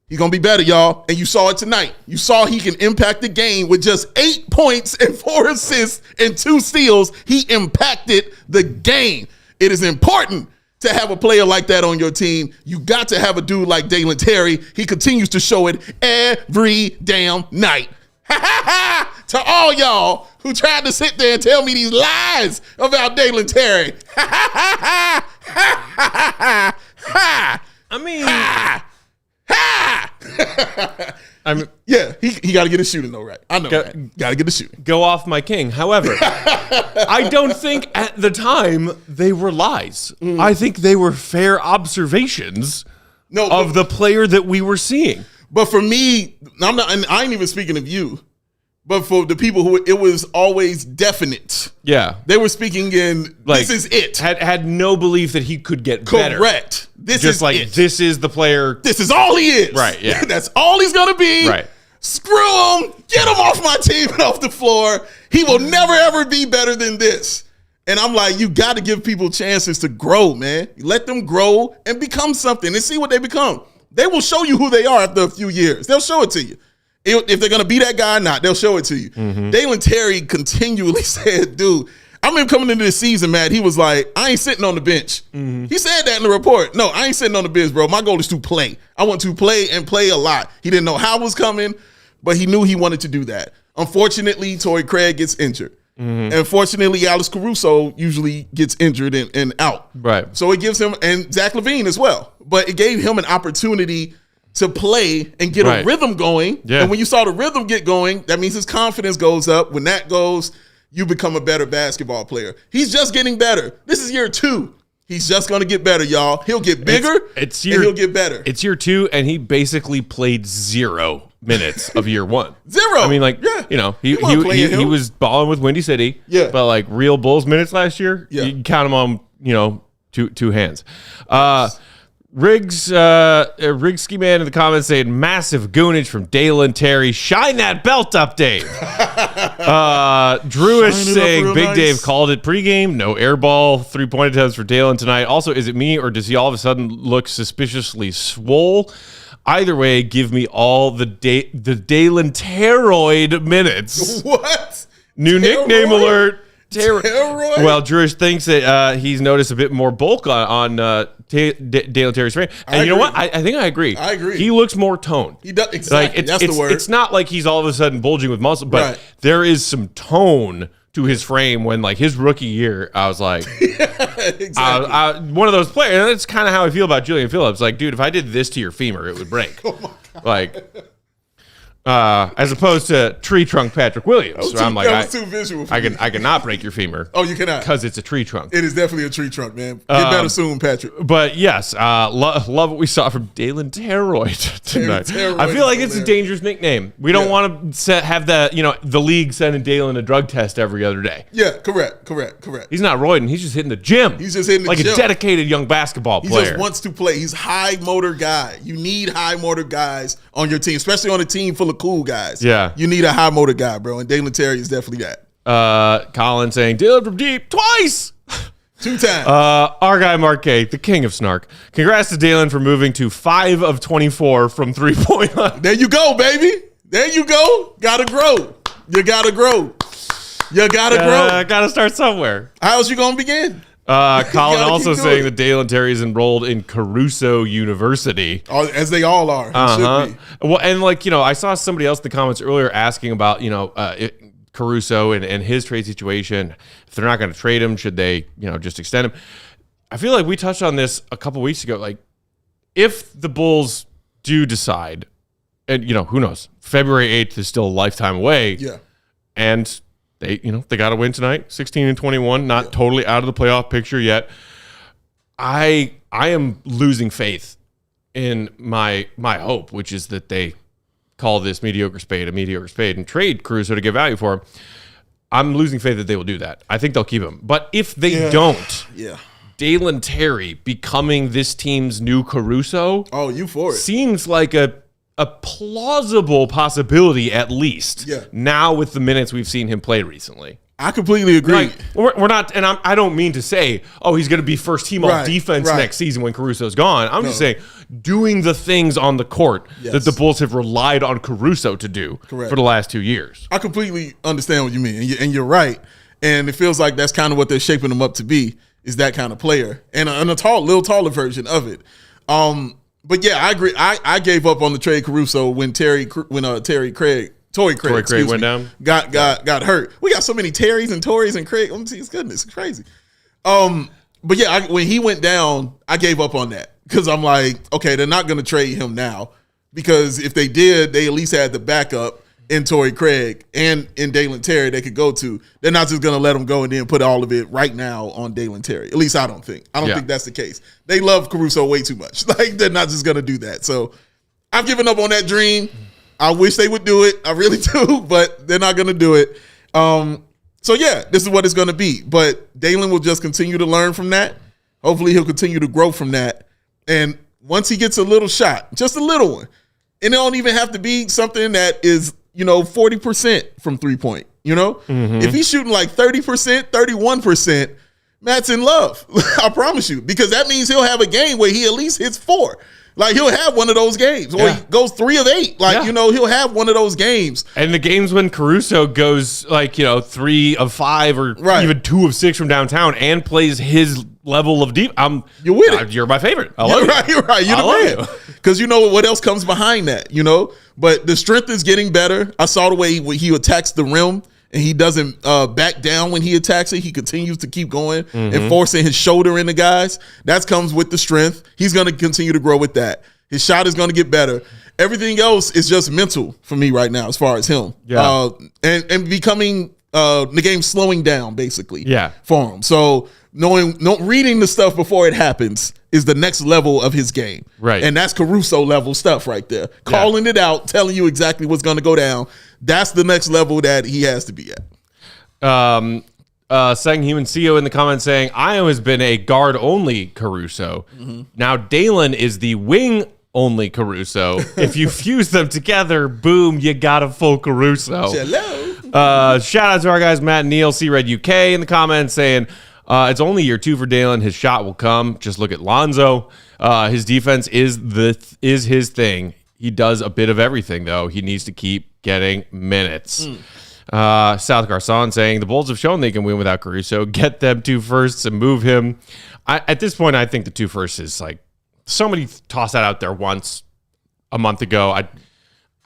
He's going to be better, y'all. And you saw it tonight. You saw he can impact the game with just 8 points and 4 assists and 2 steals. He impacted the game. It is important to have a player like that on your team. You got to have a dude like Dalen Terry. He continues to show it every damn night. To all y'all who tried to sit there and tell me these lies about Dalen Terry. I mean, yeah, he got to get his shooting though, right? I know, got to get the shooting. Go off my king. However, I don't think at the time they were lies. I think they were fair observations of the player that we were seeing. But for me, I'm not, and I ain't even speaking of you, but for the people who it was always definite. Yeah, they were speaking in like, this is it. Had no belief that he could get better. Correct. This is like it. This is the player. This is all he is. Right. Yeah. That's all he's gonna be. Right. Screw him. Get him off my team and off the floor. He will never ever be better than this. And I'm like, you got to give people chances to grow, man. Let them grow and become something and see what they become. They will show you who they are after a few years. They'll show it to you. If they're going to be that guy or not, they'll show it to you. Dalen Terry continually said, dude, I remember coming into this season, Matt, he was like, I ain't sitting on the bench. He said that in the report. No, I ain't sitting on the bench, bro. My goal is to play. I want to play and play a lot. He didn't know how it was coming, but he knew he wanted to do that. Unfortunately, Torrey Craig gets injured. And fortunately, Alex Caruso usually gets injured and out. Right. So it gives him, and Zach LaVine as well, but it gave him an opportunity to play and get a rhythm going. Yeah. And when you saw the rhythm get going, that means his confidence goes up. When that goes, you become a better basketball player. He's just getting better. This is year 2. He's just going to get better, y'all. He'll get bigger and he'll get better. It's year 2, and he basically played 0 minutes of year 1. 0. I mean, like, you know, he was balling with Windy City. Yeah. But like real Bulls minutes last year, you can count them on, you know, two hands. Riggs Ski Man in the comments saying massive goonage from Dalen Terry. Shine that belt up, Dave. Drewish saying Big nice. Dave called it pregame. No air ball 3-point attempts for Dalen tonight. Also, is it me or does he all of a sudden look suspiciously swole? Either way, give me all the Dalen Terroid minutes. What? New nickname alert. Terroid? Well, Drewish thinks that he's noticed a bit more bulk on Dalen Terry's frame. And you know what? I think I agree. I agree. He looks more toned. He does, exactly. Like that's the word. It's not like he's all of a sudden bulging with muscle, but there is some tone to his frame when, like, his rookie year, I was like, exactly. One of those players. And that's kind of how I feel about Julian Phillips. Like, dude, if I did this to your femur, it would break. Oh, my God. Like... as opposed to tree trunk Patrick Williams. I'm like, that was too visual for I cannot break your femur. Oh, you cannot, because it's a tree trunk. It is definitely a tree trunk, man. Get better soon, Patrick. But yes, love what we saw from Dalen Terroid tonight. Terroid I feel like it's a dangerous nickname. We don't want to have that. You know, the league sending Dalen a drug test every other day. Yeah, correct. He's not roiding. He's just hitting the gym. He's just hitting the gym. Like a dedicated young basketball player. He just wants to play. He's a high motor guy. You need high motor guys on your team, especially on a team full of cool guys. Yeah. You need a high motor guy, bro. And Dalen Terry is definitely that. Colin saying, Dalen from deep twice. 2-time. Our guy Mark K, the king of snark. Congrats to Dalen for moving to 5 of 24 from 3-point line. There you go, baby. There you go. Gotta grow. You gotta grow. You gotta grow. Gotta start somewhere. How else you gonna begin? Colin also saying that Dalen Terry is enrolled in Caruso University. As they all are. Should be. Well, and I saw somebody else in the comments earlier asking about, Caruso and his trade situation. If they're not going to trade him, should they, just extend him? I feel like we touched on this a couple weeks ago. Like, if the Bulls do decide, and who knows, February 8th is still a lifetime away. Yeah. And they got to win tonight, 16-21, not totally out of the playoff picture yet. I am losing faith in my hope, which is that they call this mediocre spade a mediocre spade and trade Caruso to get value for him. I'm losing faith that they will do that. I think they'll keep him. But if they don't, Dalen Terry becoming this team's new Caruso, you for it, seems like a plausible possibility, at least. Yeah. Now with the minutes we've seen him play recently. I completely agree. We're not, and I don't mean to say, he's going to be first team all defense next season when Caruso's gone. I'm just saying, doing the things on the court that the Bulls have relied on Caruso to do for the last 2 years. I completely understand what you mean, and you're right. And it feels like that's kind of what they're shaping him up to be, is that kind of player, and a little taller version of it. But yeah, I agree. I gave up on the trade Caruso when Torrey Craig went down. Got hurt. We got so many Terrys and Torreys and Craig. It's goodness, it's crazy. But yeah, when he went down, I gave up on that because I'm like, okay, they're not going to trade him now, because if they did, they at least had the backup in Torrey Craig and in Dalen Terry they could go to. They're not just going to let him go and then put all of it right now on Dalen Terry. At least I don't think. I don't think that's the case. They love Caruso way too much. Like, they're not just going to do that. So I've given up on that dream. I wish they would do it. I really do, but they're not going to do it. So yeah, this is what it's going to be. But Dalen will just continue to learn from that. Hopefully he'll continue to grow from that. And once he gets a little shot, just a little one, and it don't even have to be something that is, 40% from 3-point, If he's shooting like 30%, 31%, Matt's in love. I promise you, because that means he'll have a game where he at least hits 4. Like, he'll have one of those games, or he goes 3 of 8. Like, he'll have one of those games. And the games when Caruso goes 3 of 5 or even 2 of 6 from downtown and plays his level of deep, you're with it. You're my favorite. I love you. You're right. You're the man. Because you know what else comes behind that, But the strength is getting better. I saw the way he attacks the rim, and he doesn't back down when he attacks it. He continues to keep going and forcing his shoulder into guys. That comes with the strength. He's going to continue to grow with that. His shot is going to get better. Everything else is just mental for me right now as far as him. Yeah. And becoming the game slowing down, basically, for him. So reading the stuff before it happens is the next level of his game. Right. And that's Caruso level stuff right there. Calling it out, telling you exactly what's going to go down. That's the next level that he has to be at. Second Human CEO in the comments saying, Io has been a guard-only Caruso. Now Dalen is the wing-only Caruso. If you fuse them together, boom, you got a full Caruso. Hello. Shout out to our guys, Matt and Neil, C-Red UK in the comments saying, it's only year 2 for Dalen. His shot will come. Just look at Lonzo. His defense is his thing. He does a bit of everything, though. He needs to keep getting minutes. South Garcon saying, the Bulls have shown they can win without Caruso. Get them 2 firsts and move him. At this point, I think the 2 firsts is like, somebody tossed that out there once a month ago.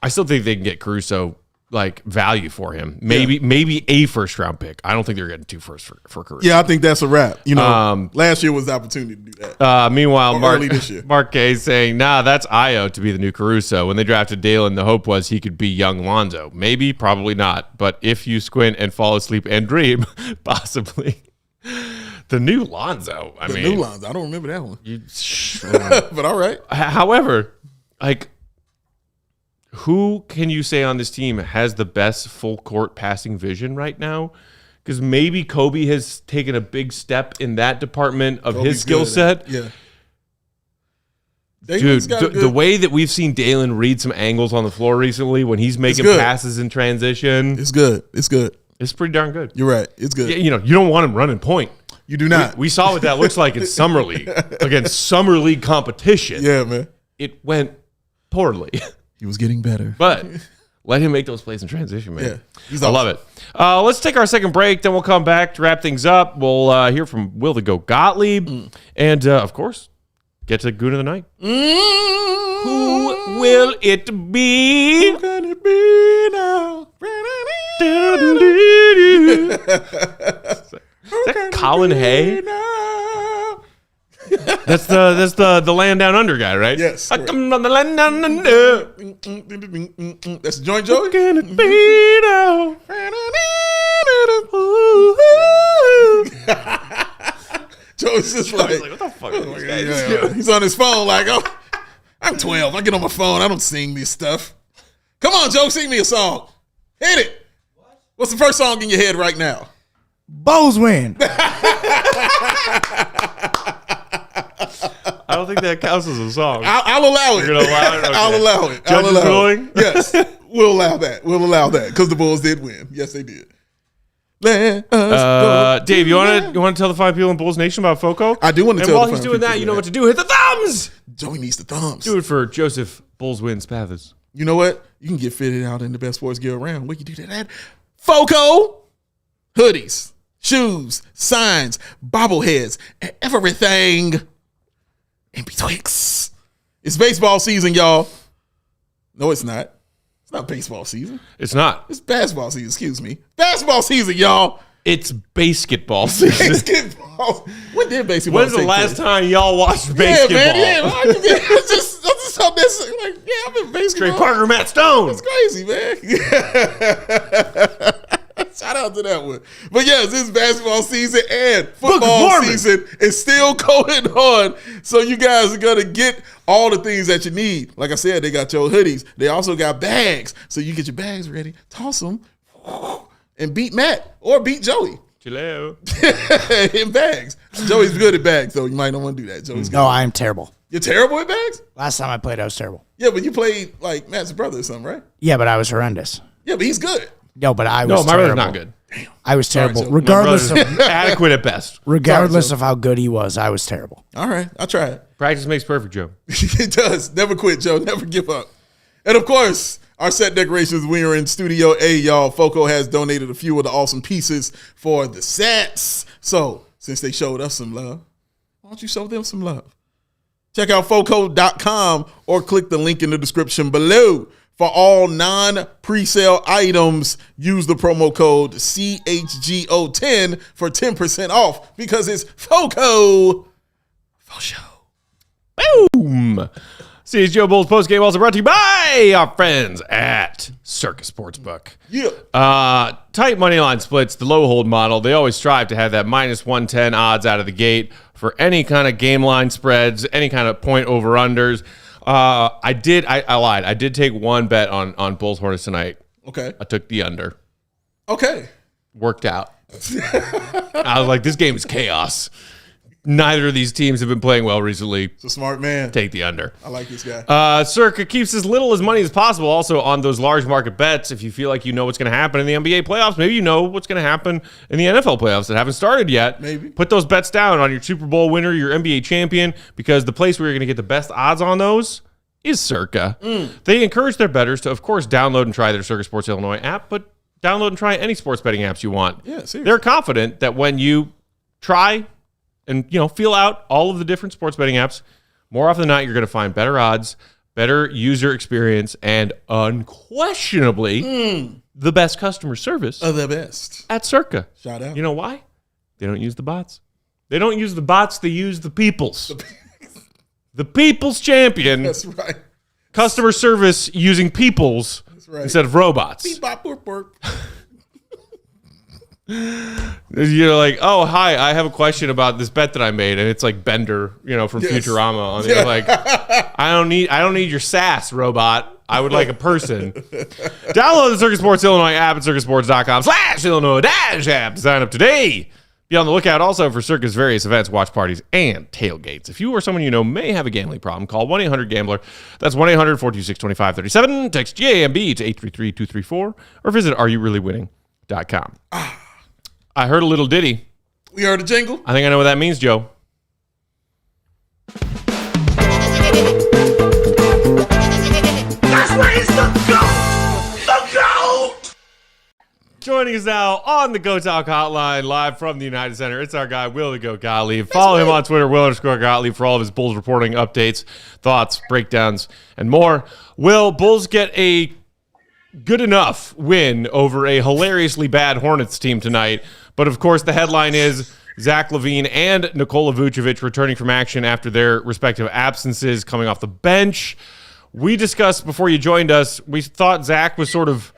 I still think they can get Caruso like value for him. Maybe a first round pick. I don't think they're getting 2 firsts for Caruso. Yeah, I think that's a wrap. Last year was the opportunity to do that. Meanwhile, early this year. Mark K saying, that's Io to be the new Caruso. When they drafted Dalen, the hope was he could be young Lonzo. Maybe, probably not. But if you squint and fall asleep and dream, possibly. The new Lonzo. New Lonzo. I don't remember that one. But all right. However, like, who can you say on this team has the best full court passing vision right now? Because maybe Coby has taken a big step in that department of his skill set. Yeah. Dude, the way that we've seen Dalen read some angles on the floor recently when he's making passes in transition. It's good. It's good. It's pretty darn good. You're right. It's good. Yeah, you don't want him running point. You do not. We saw what that looks like in Summer League. Against Summer League competition. Yeah, man. It went poorly. He was getting better. But let him make those plays in transition, man. Yeah, he's I awesome. love it. Let's take our second break, then we'll come back to wrap things up. We'll hear from Will the Go Gottlieb. And, of course, get to Goon of the Night. Who will it be? Who can it be now? Is that Colin Hay? That's the Land Down Under guy, right? Yes. I come on the Land Down Under. That's Joint Joey? Who can it be now? Joey's just like, what the fuck? Is he's on his phone like, oh, I'm 12. I get on my phone. I don't sing this stuff. Come on, Joe, sing me a song. Hit it. What's the first song in your head right now? Bulls win. I don't think that counts as a song. I'll allow it. You're gonna allow it? Okay. I'll allow it. Judge's ruling? Yes, we'll allow that. We'll allow that because the Bulls did win. Yes, they did. Let us go. Dave, you want to tell the fine people in Bulls Nation about Foco? I do want to and tell while the he's fine doing that, people you know that. what to do. Hit the thumbs. Joey needs the thumbs. Do it for Joseph Bulls Wins Pathers. You know what? You can get fitted out in the best sports gear around. Where you do that at? Foco. Hoodies, shoes, signs, bobbleheads, and everything in betwixt. It's baseball season, y'all. No, it's not. It's not baseball season. It's not. It's basketball season. Excuse me. Basketball season, y'all. It's basketball season. Basketball. When did basketball? When's the last time y'all watched basketball? Yeah, man. It's just something that's like, yeah, I'm in basketball. Trey Parker, Matt Stone. It's crazy, man. Shout out to that one. But yes, it's basketball season and football season is still going on. So you guys are going to get all the things that you need. Like I said, they got your hoodies. They also got bags. So you get your bags ready, toss them, and beat Matt or beat Joey. Hello. In bags. Joey's good at bags, though. You might not want to do that. Joey's good. No, I'm terrible. You're terrible at bags? Last time I played, I was terrible. Yeah, but you played like Matt's brother or something, right? Yeah, but I was horrendous. Yeah, but he's good. No, but I was No, my terrible. brother's not good. I was terrible. Joe. Regardless My of brother's adequate at best. regardless of how good he was, I was terrible. All right, I'll try it. Practice makes perfect, Joe. It does. Never quit, Joe. Never give up. And of course, our set decorations, we are in Studio A, y'all. Foco has donated a few of the awesome pieces for the sets. So since they showed us some love, why don't you show them some love? Check out foco.com or click the link in the description below. For all non-presale items, use the promo code CHGO10 for 10% off because it's Foco. For show. Boom. CHGO Bulls Postgame also brought to you by our friends at Circus Sportsbook. Yeah. Tight money line splits, the low hold model. They always strive to have that minus 110 odds out of the gate for any kind of game line spreads, any kind of point over unders. I lied. I did take one bet on Bulls Hornets tonight. Okay. I took the under. Okay. Worked out. I was like, this game is chaos. Neither of these teams have been playing well recently. It's a smart man. Take the under. I like this guy. Circa keeps as little as money as possible also on those large market bets. If you feel like you know what's going to happen in the NBA playoffs, maybe you know what's going to happen in the NFL playoffs that haven't started yet. Maybe. Put those bets down on your Super Bowl winner, your NBA champion, because the place where you're going to get the best odds on those is Circa. They encourage their bettors to, of course, download and try their Circa Sports Illinois app, but download and try any sports betting apps you want. Yeah, seriously. They're confident that when you try and feel out all of the different sports betting apps, more often than not, you're going to find better odds, better user experience, and unquestionably the best customer service The best. at Circa. Shout out. You know why? They don't use the bots. They don't use the bots. They use the peoples. The people's champion. That's right. Customer service using peoples instead of robots. Beep, bop, burp, burp. You're like, oh, hi, I have a question about this bet that I made, and it's like Bender, from Futurama. On the like, I don't need your sass, robot. I would like a person. Download the Circus Sports Illinois app at circusports.com/Illinois-app to sign up today. Be on the lookout also for Circus' various events, watch parties, and tailgates. If you or someone you know may have a gambling problem, call 1-800-GAMBLER. That's 1-800-426-2537. Text GAMB to 833-234 or visit areyoureallywinning.com. I heard a little ditty We heard a jingle. I think I know what that means, Joe. That's why it's the GOAT! The GOAT! Joining us now on the Go Talk Hotline, live from the United Center, it's our guy, Will the Goat Gottlieb. Follow him on Twitter, Will_Gottlieb, for all of his Bulls reporting updates, thoughts, breakdowns, and more. Will, Bulls get a good enough win over a hilariously bad Hornets team tonight. But, of course, the headline is Zach LaVine and Nikola Vucevic returning from action after their respective absences, coming off the bench. We discussed before you joined us, we thought Zach was sort of,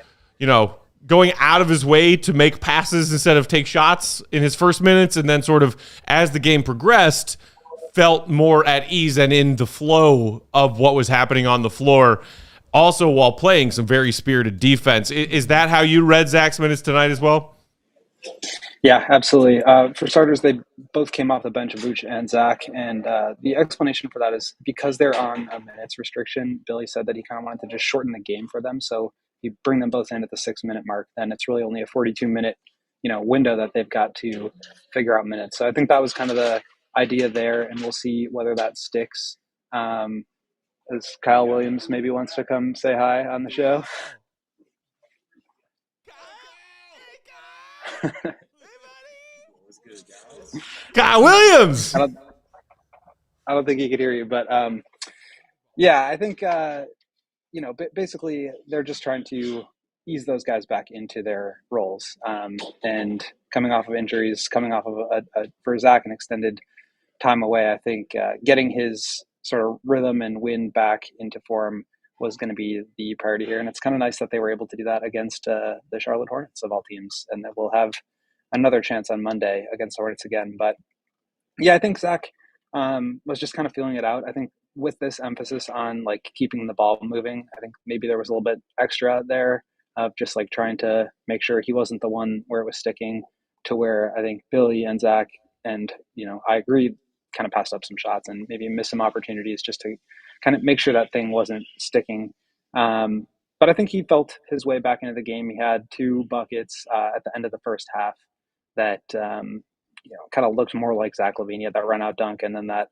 going out of his way to make passes instead of take shots in his first minutes, and then sort of, as the game progressed, felt more at ease and in the flow of what was happening on the floor, also while playing some very spirited defense. Is that how you read Zach's minutes tonight as well? Yeah, absolutely. For starters, they both came off the bench, Vooch and Zach, and the explanation for that is because they're on a minutes restriction. Billy said that he kind of wanted to just shorten the game for them, so you bring them both in at the 6-minute mark, then it's really only a 42-minute, window that they've got to figure out minutes. So I think that was kind of the idea there, and we'll see whether that sticks. As Kyle Williams maybe wants to come say hi on the show. Kyle Williams! I don't think he could hear you, but yeah, I think basically they're just trying to ease those guys back into their roles, and coming off of injuries, coming off of for Zach an extended time away. I think getting his sort of rhythm and wind back into form was going to be the priority here, and it's kind of nice that they were able to do that against the Charlotte Hornets of all teams, and that we'll have another chance on Monday against the Hornets again. But yeah, I think Zach was just kind of feeling it out. I think with this emphasis on like keeping the ball moving, I think maybe there was a little bit extra there of just like trying to make sure he wasn't the one where it was sticking, to where I think Billy and Zach and, I agree, kind of passed up some shots and maybe missed some opportunities just to kind of make sure that thing wasn't sticking. But I think he felt his way back into the game. He had 2 buckets at the end of the first half that, kind of looked more like Zach LaVine. He had that run out dunk and then that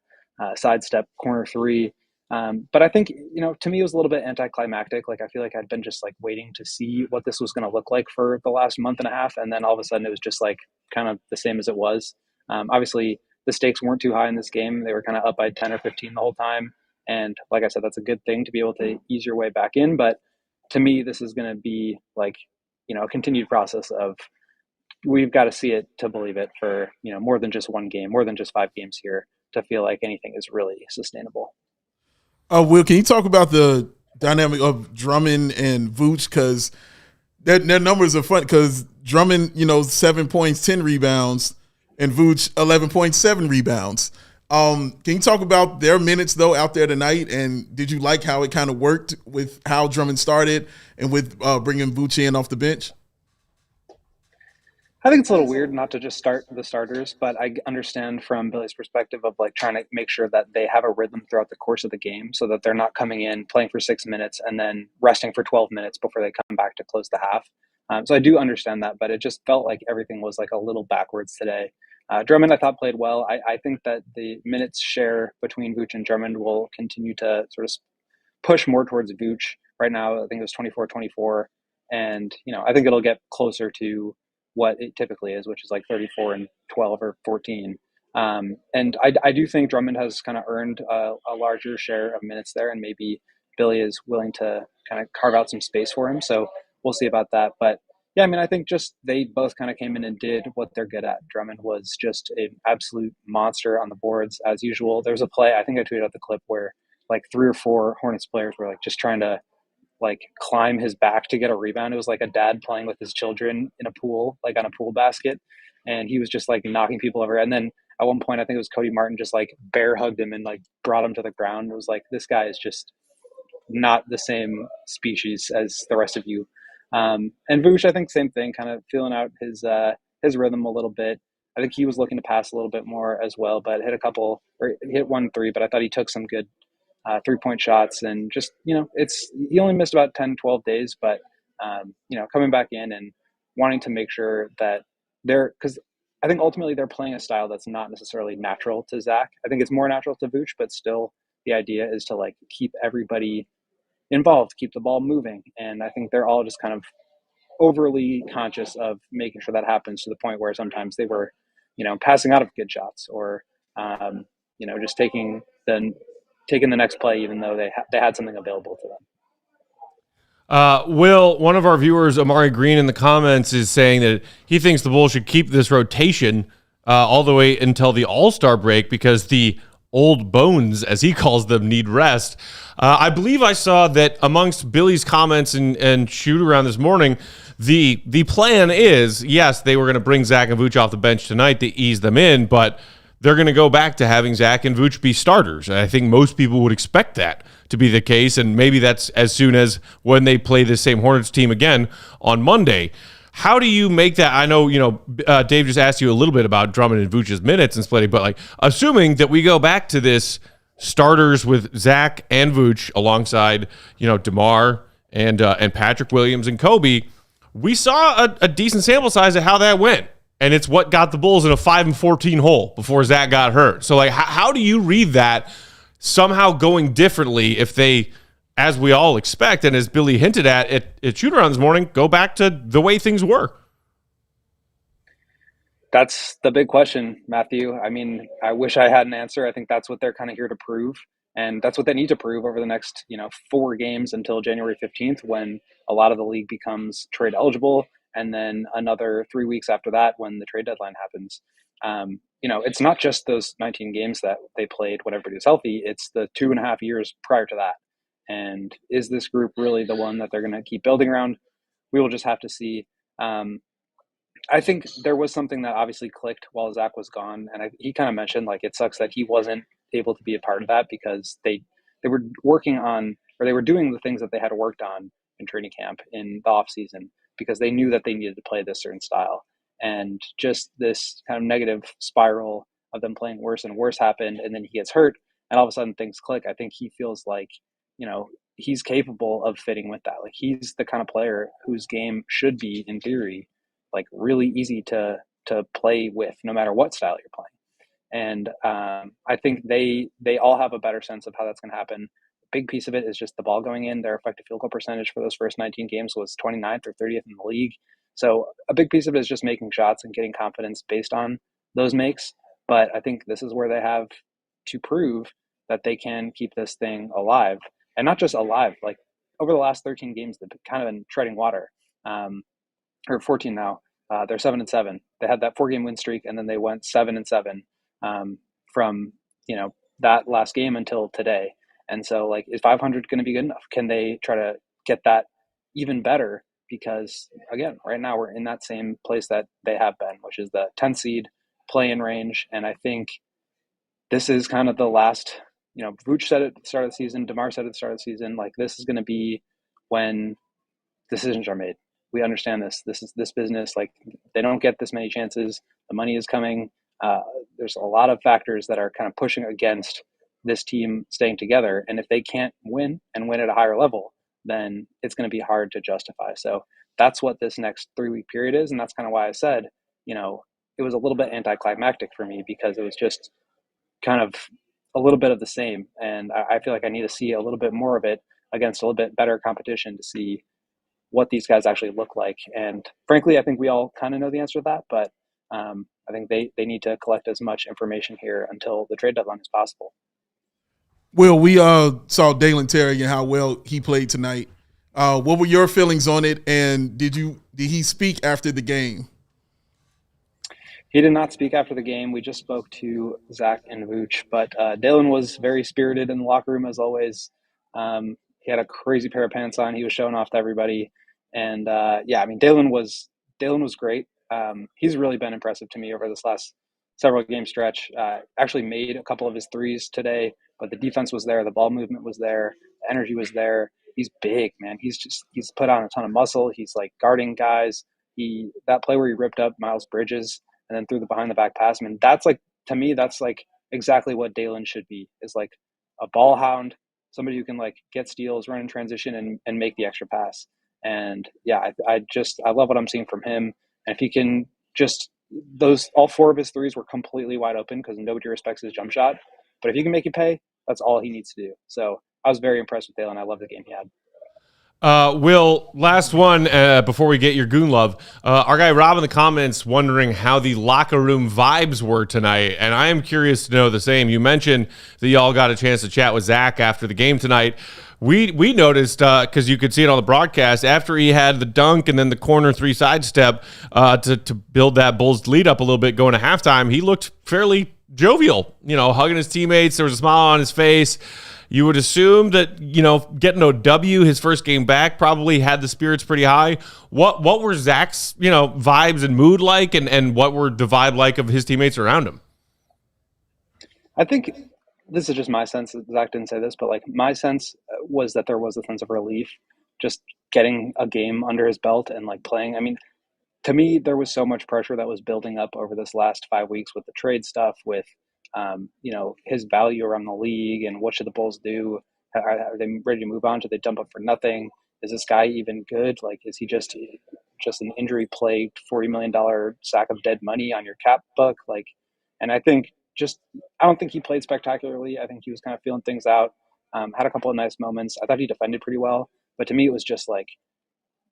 sidestep corner 3. But I think, to me, it was a little bit anticlimactic. Like, I feel like I'd been just like waiting to see what this was going to look like for the last month and a half. And then all of a sudden it was just like kind of the same as it was. Obviously the stakes weren't too high in this game. They were kind of up by 10 or 15 the whole time. And like I said, that's a good thing to be able to ease your way back in. But to me, this is going to be like, a continued process of, we've got to see it to believe it for, more than just one game, more than just 5 games here to feel like anything is really sustainable. Will, can you talk about the dynamic of Drummond and Vooch? Because their numbers are fun, because Drummond, 7 points, 10 rebounds, and Vooch 11.7 rebounds. Can you talk about their minutes, though, out there tonight? And did you like how it kind of worked with how Drummond started and with bringing Vooch in off the bench? I think it's a little weird not to just start the starters, but I understand from Billy's perspective of like trying to make sure that they have a rhythm throughout the course of the game so that they're not coming in, playing for 6 minutes and then resting for 12 minutes before they come back to close the half. So I do understand that, but it just felt like everything was like a little backwards today. Drummond, I thought, played well. I think that the minutes share between Vooch and Drummond will continue to sort of push more towards Vooch. Right now, I think it was 24-24. And, I think it'll get closer to what it typically is, which is like 34 and 12 or 14. And I do think Drummond has kind of earned a larger share of minutes there, and maybe Billy is willing to kind of carve out some space for him. So we'll see about that. But yeah, I think just they both kind of came in and did what they're good at. Drummond was just an absolute monster on the boards as usual. There's a play, I think I tweeted out the clip, where like 3 or 4 Hornets players were like just trying to like climb his back to get a rebound. It was like a dad playing with his children in a pool, like on a pool basket. And he was just like knocking people over. And then at one point, I think it was Coby Martin just like bear hugged him and like brought him to the ground. It was like, this guy is just not the same species as the rest of you. And Vooch, I think same thing, kind of feeling out his rhythm a little bit. I think he was looking to pass a little bit more as well, but hit 1 3, but I thought he took some good 3-point shots, and just, he only missed about 10, 12 days, but, coming back in and wanting to make sure that because I think ultimately they're playing a style that's not necessarily natural to Zach. I think it's more natural to Vooch, but still the idea is to like keep everybody involved, keep the ball moving. And I think they're all just kind of overly conscious of making sure that happens to the point where sometimes they were, passing out of good shots or, just taking the next play, even though they had something available to them. Will, one of our viewers, Amari Green, in the comments is saying that he thinks the Bulls should keep this rotation all the way until the All-Star break because the old bones, as he calls them, need rest. I believe I saw that amongst Billy's comments and shoot around this morning, the plan is, yes, they were going to bring Zach and Vooch off the bench tonight to ease them in, but they're going to go back to having Zach and Vooch be starters. And I think most people would expect that to be the case, and maybe that's as soon as when they play the same Hornets team again on Monday. How do you make that? I know, Dave just asked you a little bit about Drummond and Vooch's minutes and splitting, but like assuming that we go back to this starters with Zach and Vooch alongside, DeMar and Patrick Williams and Coby, we saw a decent sample size of how that went. And it's what got the Bulls in a 5-14 hole before Zach got hurt. So, like, how do you read that somehow going differently if they, as we all expect, and as Billy hinted at shoot-around this morning, go back to the way things were? That's the big question, Matthew. I mean, I wish I had an answer. I think that's what they're kind of here to prove. And that's what they need to prove over the next, 4 games until January 15th when a lot of the league becomes trade eligible. And then another 3 weeks after that when the trade deadline happens. It's not just those 19 games that they played when everybody was healthy. It's the 2.5 years prior to that. And is this group really the one that they're going to keep building around? We will just have to see. I think there was something that obviously clicked while Zach was gone. And he kind of mentioned, like, it sucks that he wasn't able to be a part of that because they were working on, or they were doing the things that they had worked on in training camp in the off season, because they knew that they needed to play this certain style. And just this kind of negative spiral of them playing worse and worse happened. And then he gets hurt and all of a sudden things click. I think he feels like, he's capable of fitting with that. Like, he's the kind of player whose game should be, in theory, like really easy to play with no matter what style you're playing. And I think they all have a better sense of how that's going to happen. Big piece of it is just the ball going in. Their effective field goal percentage for those first 19 games was 29th or 30th in the league. So a big piece of it is just making shots and getting confidence based on those makes. But I think this is where they have to prove that they can keep this thing alive. And not just alive, like over the last 13 games, they've kind of been treading water. Or 14 now. They're 7-7. They had that 4-game win streak, and then they went 7-7 from that last game until today. And so, like, is 500 going to be good enough? Can they try to get that even better? Because, again, right now we're in that same place that they have been, which is the 10th seed play-in range. And I think this is kind of the last, Vooch said it at the start of the season, DeMar said at the start of the season, like, this is going to be when decisions are made. We understand this. This is this business. Like, they don't get this many chances. The money is coming. There's a lot of factors that are kind of pushing against this team staying together. And if they can't win and win at a higher level, then it's going to be hard to justify. So that's what this next 3-week period is. And that's kind of why I said, it was a little bit anticlimactic for me because it was just kind of a little bit of the same. And I feel like I need to see a little bit more of it against a little bit better competition to see what these guys actually look like. And frankly, I think we all kind of know the answer to that, but I think they need to collect as much information here until the trade deadline as possible. Well, we saw Dalen Terry and how well he played tonight. What were your feelings on it? And did he speak after the game? He did not speak after the game. We just spoke to Zach and Vooch, but Dalen was very spirited in the locker room as always. He had a crazy pair of pants on. He was showing off to everybody. And Dalen was great. He's really been impressive to me over this last several game stretch. Actually made a couple of his threes today, but the defense was there. The ball movement was there. The energy was there. He's big, man. He's put on a ton of muscle. He's like guarding guys. That play where he ripped up Miles Bridges and then threw the behind the back pass. I mean, that's like, to me, that's like exactly what Dalen should be, is like a ball hound, somebody who can like get steals, run in transition and make the extra pass. And yeah, I love what I'm seeing from him. And if he can just all 4 of his threes were completely wide open because nobody respects his jump shot. But if he can make you pay, that's all he needs to do. So I was very impressed with Dalen. I love the game he had. Will, last one before we get your goon love. Our guy Rob in the comments wondering how the locker room vibes were tonight, and I am curious to know the same. You mentioned that y'all got a chance to chat with Zach after the game tonight. We noticed, because you could see it on the broadcast, after he had the dunk and then the corner 3 sidestep to build that Bulls lead up a little bit going to halftime, he looked fairly jovial, hugging his teammates. There was a smile on his face. You would assume that, getting a W his first game back probably had the spirits pretty high. What were Zach's, vibes and mood like, and what were the vibe like of his teammates around him? I think this is just my sense. Zach didn't say this, but like my sense was that there was a sense of relief just getting a game under his belt and like playing. I mean, to me, there was so much pressure that was building up over this last 5 weeks with the trade stuff, with his value around the league and what should the Bulls do? Are they ready to move on? Do they dump up for nothing? Is this guy even good? Like, is he just an injury plagued $40 million sack of dead money on your cap book? Like, and I don't think he played spectacularly. I think he was kind of feeling things out. Had a couple of nice moments. I thought he defended pretty well, but to me, it was just like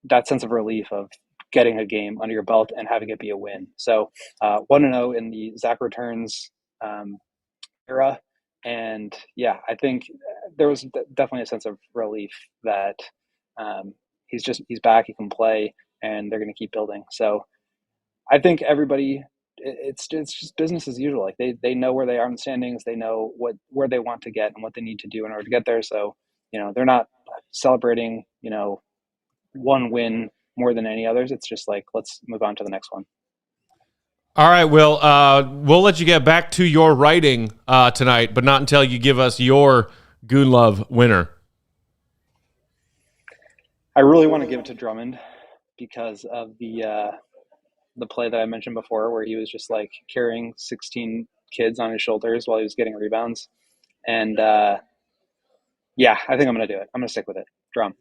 that sense of relief of getting a game under your belt and having it be a win. So 1-0 in the Zach returns era. And yeah, I think there was definitely a sense of relief that he's back, he can play, and they're going to keep building. So I think everybody, it's just business as usual. Like they know where they are in the standings. They know where they want to get and what they need to do in order to get there. So, they're not celebrating, one win more than any others. It's just like, let's move on to the next one. All right, Will, we'll let you get back to your writing tonight, but not until you give us your Goon Love winner. I really want to give it to Drummond because of the play that I mentioned before where he was just like carrying 16 kids on his shoulders while he was getting rebounds. And yeah, I think I'm going to do it. I'm going to stick with it. Drum.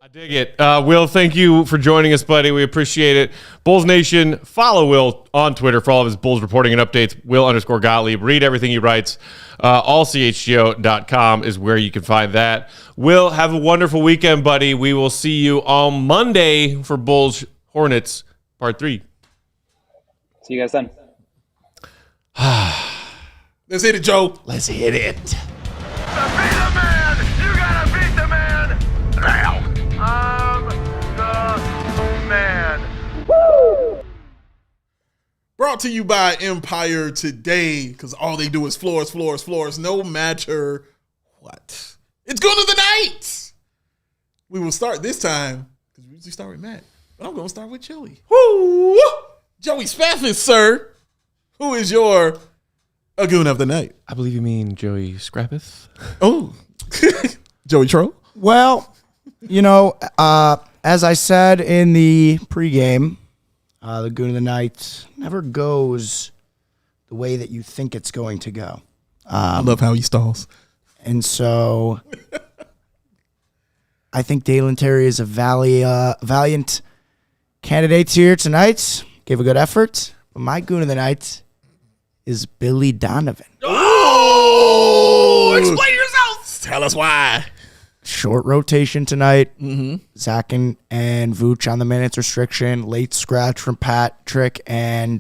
I dig it. Will, thank you for joining us, buddy. We appreciate it. Bulls Nation, follow Will on Twitter for all of his Bulls reporting and updates. Will_Gottlieb. Read everything he writes. ALLCHGO.com is where you can find that. Will, have a wonderful weekend, buddy. We will see you on Monday for Bulls Hornets Part 3. See you guys then. Let's hit it, Joe. Let's hit it. Be the man! You gotta beat the man! Now! I'm the man. Woo! Brought to you by Empire Today, because all they do is floors, no matter what. It's Goon of the Night! We will start this time, because we usually start with Matt, but I'm going to start with Joey. Woo! Joey Spaffis, sir. Who is your Goon of the Night? I believe you mean Joey Scrappeth. Oh. Joey Troll? Well, as I said in the pregame, the Goon of the Night never goes the way that you think it's going to go. I love how he stalls. And so I think Dalen Terry is a valiant candidate here tonight. Gave a good effort. But my Goon of the Night is Billy Donovan. Oh! Explain yourself. Tell us why. Short rotation tonight. Zach and Vooch on the minutes restriction. Late scratch from Patrick and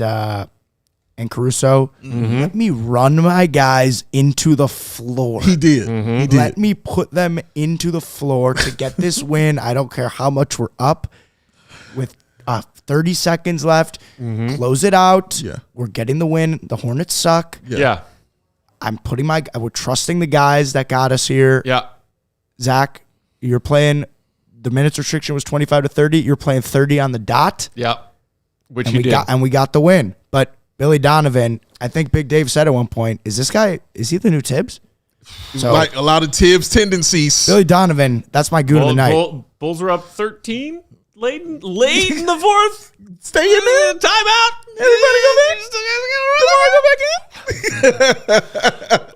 Caruso. Let me run my guys into the floor. He did. He did. Let me put them into the floor to get this win. I don't care how much we're up. With 30 seconds left, close it out. Yeah. We're getting the win. The Hornets suck. Yeah. We're trusting the guys that got us here. Yeah. Zach, you're playing, the minutes restriction was 25 to 30. You're playing 30 on the dot. Yeah. Which and you did. And we got the win. But Billy Donovan, I think Big Dave said at one point, is he the new Tibbs? So, like a lot of Tibbs tendencies. Billy Donovan, that's my Goon of the night. Bulls are up 13 late in the fourth. Stay in there. Timeout. Everybody go back.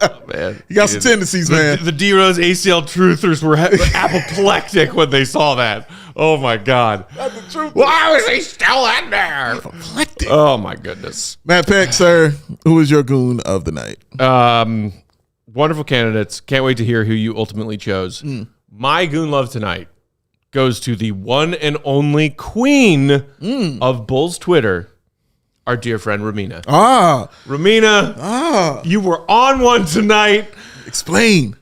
Oh, man. You got some tendencies, man. The D-Rose ACL truthers were apoplectic when they saw that. Oh, my God. Not the truth. Why was he still in there? cooked it. Oh, my goodness. Matt Peck, sir, who is your goon of the night? Wonderful candidates. Can't wait to hear who you ultimately chose. My goon love tonight goes to the one and only queen of Bulls Twitter, our dear friend Ramina. Ramina, you were on one tonight. Explain.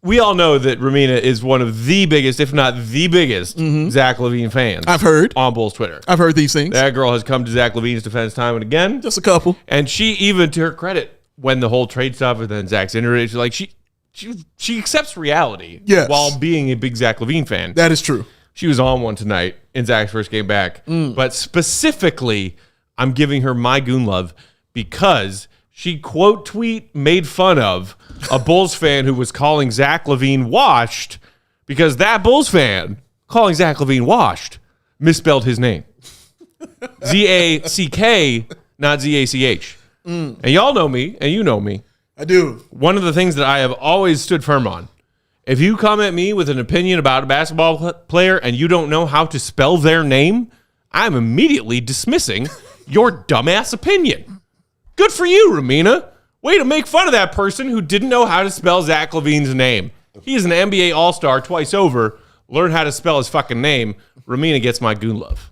We all know that Ramina is one of the biggest, if not the biggest, Zach LaVine fans. I've heard. On Bulls Twitter. I've heard these things. That girl has come to Zach LaVine's defense time and again. Just a couple. And she, even to her credit, when the whole trade stuff and then Zach's interview, she's like, she accepts reality while being a big Zach LaVine fan. That is true. She was on one tonight in Zach's first game back. But specifically, I'm giving her my goon love because she quote tweet made fun of a Bulls fan who was calling Zach LaVine washed because that Bulls fan calling Zach LaVine washed misspelled his name. Z-A-C-K, not Z-A-C-H. And y'all know me, and you know me. I do. One of the things that I have always stood firm on, if you come at me with an opinion about a basketball player and you don't know how to spell their name, I'm immediately dismissing your dumbass opinion. Good for you, Ramina. Way to make fun of that person who didn't know how to spell Zach LaVine's name. He is an NBA All-Star twice over. Learn how to spell his fucking name. Ramina gets my goon love.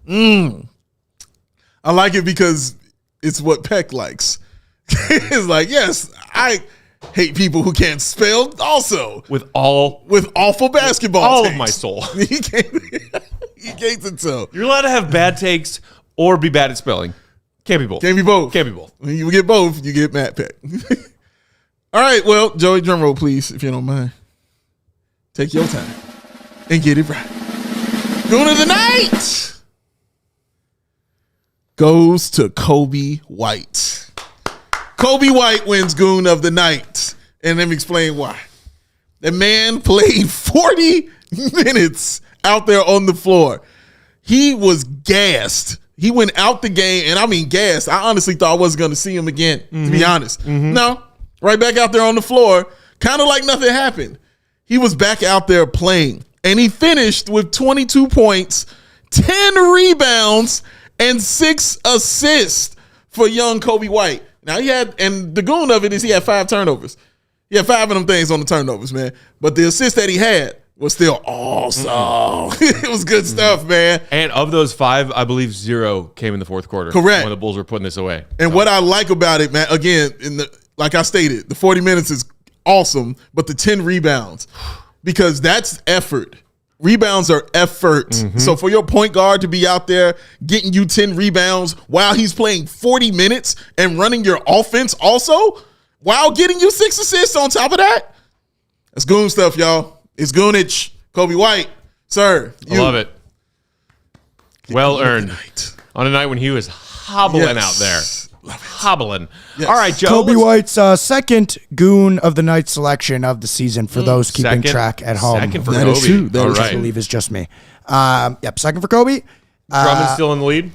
I like it because it's what Peck likes. It's like, yes, I hate people who can't spell also. With awful basketball all takes. Of my soul. He can't tell. You're allowed to have bad takes or be bad at spelling. Can't be both. Can't be both. Can't be both. When you get both, you get Matt Peck. All right, well, Joey, drum roll, please, if you don't mind. Take your time and get it right. Goon of the night goes to Coby White. Coby White wins Goon of the night. And let me explain why. The man played 40 minutes out there on the floor. He was gassed. He went out the game, and I mean gassed. I honestly thought I wasn't going to see him again, to be honest. No, right back out there on the floor, kind of like nothing happened. He was back out there playing, and he finished with 22 points, 10 rebounds, and 6 assists for young Coby White. Now, and the goon of it is he had 5 turnovers. He had 5 of them things on the turnovers, man. But the assist that he had was still awesome. It was good stuff, man. And of those 5, I believe 0 came in the fourth quarter. Correct. When the Bulls were putting this away. And what I like about it, man, again, like I stated, the 40 minutes is awesome, but the 10 rebounds, because that's effort. Rebounds are effort. So for your point guard to be out there getting you 10 rebounds while he's playing 40 minutes and running your offense also, while getting you 6 assists on top of that, that's goon stuff, y'all. It's goonage. Coby White, sir. I love it. Well earned. On a night when he was hobbling out there. Hobbling. Yes. All right, Joe. Coby White's second goon of the night selection of the season for those keeping track at home. Second for Coby. That I believe is just me. Second for Coby. Drummond's still in the lead?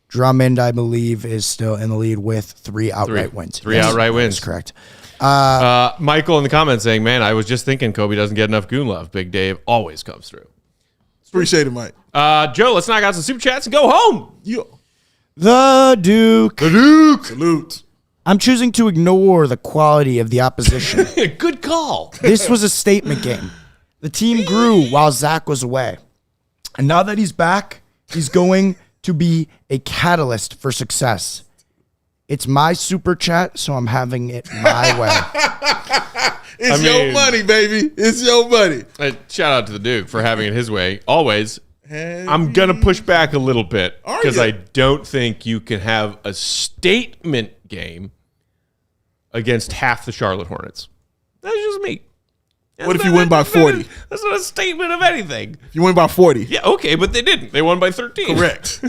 Drummond, I believe, is still in the lead with 3 outright wins. Three outright wins. That's correct. Michael in the comments saying, man, I was just thinking Coby doesn't get enough goon love. Big Dave always comes through. Appreciate it, Mike. Joe, let's knock out some super chats and go home. The Duke. Salute. I'm choosing to ignore the quality of the opposition. Good call. This was a statement game. The team grew while Zach was away. And now that he's back, he's going to be a catalyst for success. It's my super chat, so I'm having it my way. It's your money, baby. It's your money. Shout out to the Duke for having it his way. Always. I'm going to push back a little bit because I don't think you can have a statement game against half the Charlotte Hornets. That's just me. What if you win by 40? That's not a statement of anything. If you win by 40. Yeah, okay, but they didn't. They won by 13. Correct.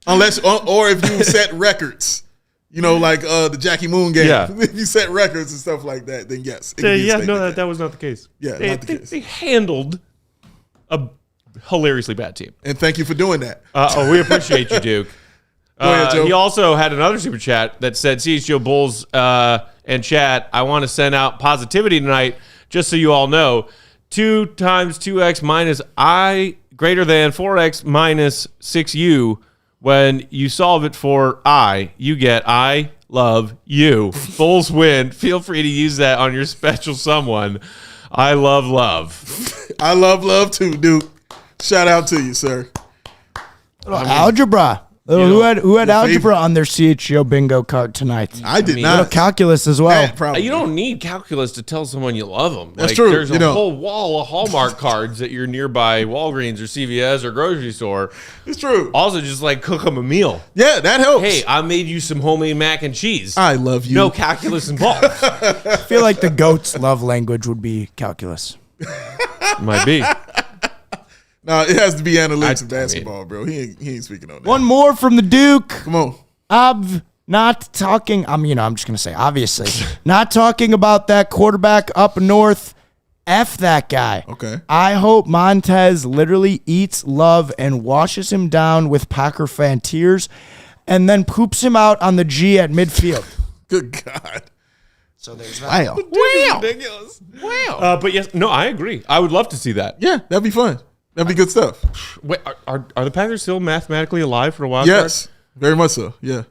Unless, or if you set records, like the Jackie Moon game. Yeah. If you set records and stuff like that, then yes. That was not the case. Yeah, not the case. They handled a hilariously bad team. And thank you for doing that. We appreciate you, Duke. Go ahead, Joe. He also had another super chat that said, CHGO Bulls and chat, I want to send out positivity tonight, just so you all know. 2 times 2x minus I greater than 4x minus 6u When you solve it for you get I love you. Bulls win. Feel free to use that on your special someone. I love love. I love love too, Duke. Shout out to you, sir. Algebra. Who had algebra on their CHGO bingo card tonight? I did not. Calculus as well. You don't need calculus to tell someone you love them. That's true. There's a whole wall of Hallmark cards at your nearby Walgreens or CVS or grocery store. It's true. Also, just cook them a meal. Yeah, that helps. Hey, I made you some homemade mac and cheese. I love you. No calculus involved. I feel like the GOAT's love language would be calculus. Might be. No, it has to be analytics and basketball, bro. He ain't speaking on that. One more from the Duke. Come on. Not talking. I'm just gonna say obviously not talking about that quarterback up north. F that guy. Okay. I hope Montez literally eats Love and washes him down with Packer fan tears, and then poops him out on the G at midfield. Good God. So there's that. Wow. Ridiculous. Wow. But yes, no, I agree. I would love to see that. Yeah, that'd be fun. That'd be good stuff. Wait, are the Packers still mathematically alive for a while? Yes, very much so. Yeah.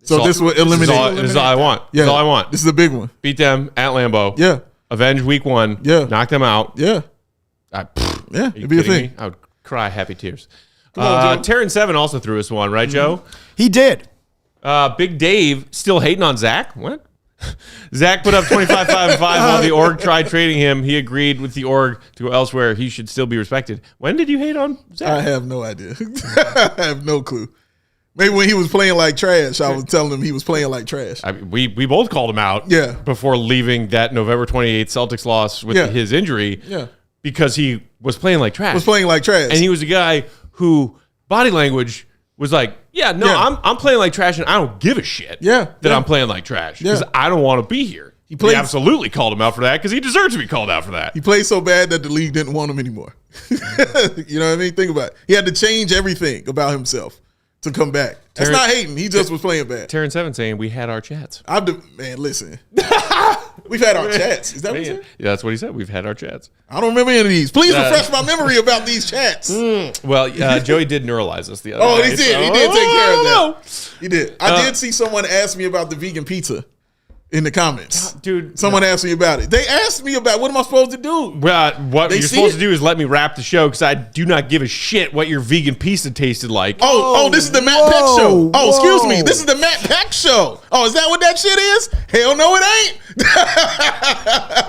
So this will eliminate. This is all I want. Yeah. This is all I want. This is a big one. Beat them at Lambeau. Yeah. Avenge week 1. Yeah. Knock them out. Yeah. Yeah. It'd be a thing. Me? I would cry happy tears. On, Terran 7 also threw us one, right, Joe? He did. Big Dave still hating on Zach. What? Zach put up 25-5-5 while the org tried trading him. He agreed with the org to go elsewhere. He should still be respected. When did you hate on Zach? I have no idea. I have no clue. Maybe when he was playing like trash, I was telling him he was playing like trash. I mean, we both called him out before leaving that November 28th Celtics loss with his injury because he was playing like trash. And he was a guy who body language was like, I'm playing like trash and I don't give a shit that I'm playing like trash because I don't want to be here. He absolutely called him out for that because he deserves to be called out for that. He played so bad that the league didn't want him anymore. You know what I mean? Think about it. He had to change everything about himself to come back. That's not hating. He just was playing bad. Terran 7 saying we had our chats. Man, listen. We've had our chats. Is that what he said? Yeah, that's what he said. We've had our chats. I don't remember any of these. Please refresh my memory about these chats. Well, Joey did neuralize us the other day. He did. He did take care of that. He did. I did see someone ask me about the vegan pizza in the comments. Dude. Someone asked me about it. They asked me about what am I supposed to do? Well, what you're supposed to do is let me wrap the show because I do not give a shit what your vegan pizza tasted like. Oh, this is the Matt Peck show. Oh, excuse me. This is the Matt Peck show. Oh, is that what that shit is? Hell no, it ain't.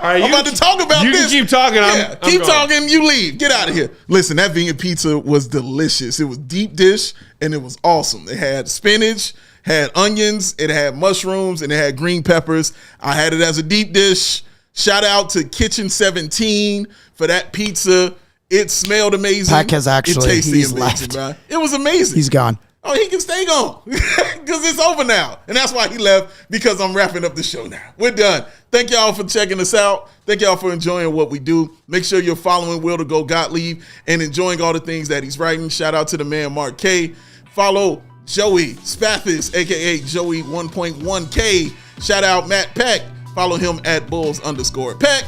I'm about to talk about this. You can keep talking. Keep talking. You leave. Get out of here. Listen, that vegan pizza was delicious. It was deep dish and it was awesome. It had spinach, had onions, it had mushrooms, and it had green peppers. I had it as a deep dish. Shout out to Kitchen 17 for that pizza. It smelled amazing. Pack has actually, it tasted amazing, bro. It was amazing. He's gone. Oh, he can stay gone because it's over now. And that's why he left, because I'm wrapping up the show now. We're done. Thank y'all for checking us out. Thank y'all for enjoying what we do. Make sure you're following Will to Go Gottlieb and enjoying all the things that he's writing. Shout out to the man, Mark K. Follow Joey Spathis, a.k.a. Joey 1.1K. Shout out Matt Peck. Follow him at Bulls_Peck.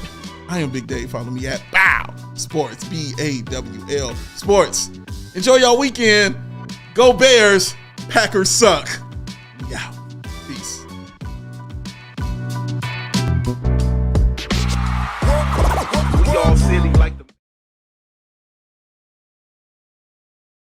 I am Big Dave. Follow me at BAW Sports, BAWL Sports. Enjoy y'all weekend. Go Bears. Packers suck. We out. Peace.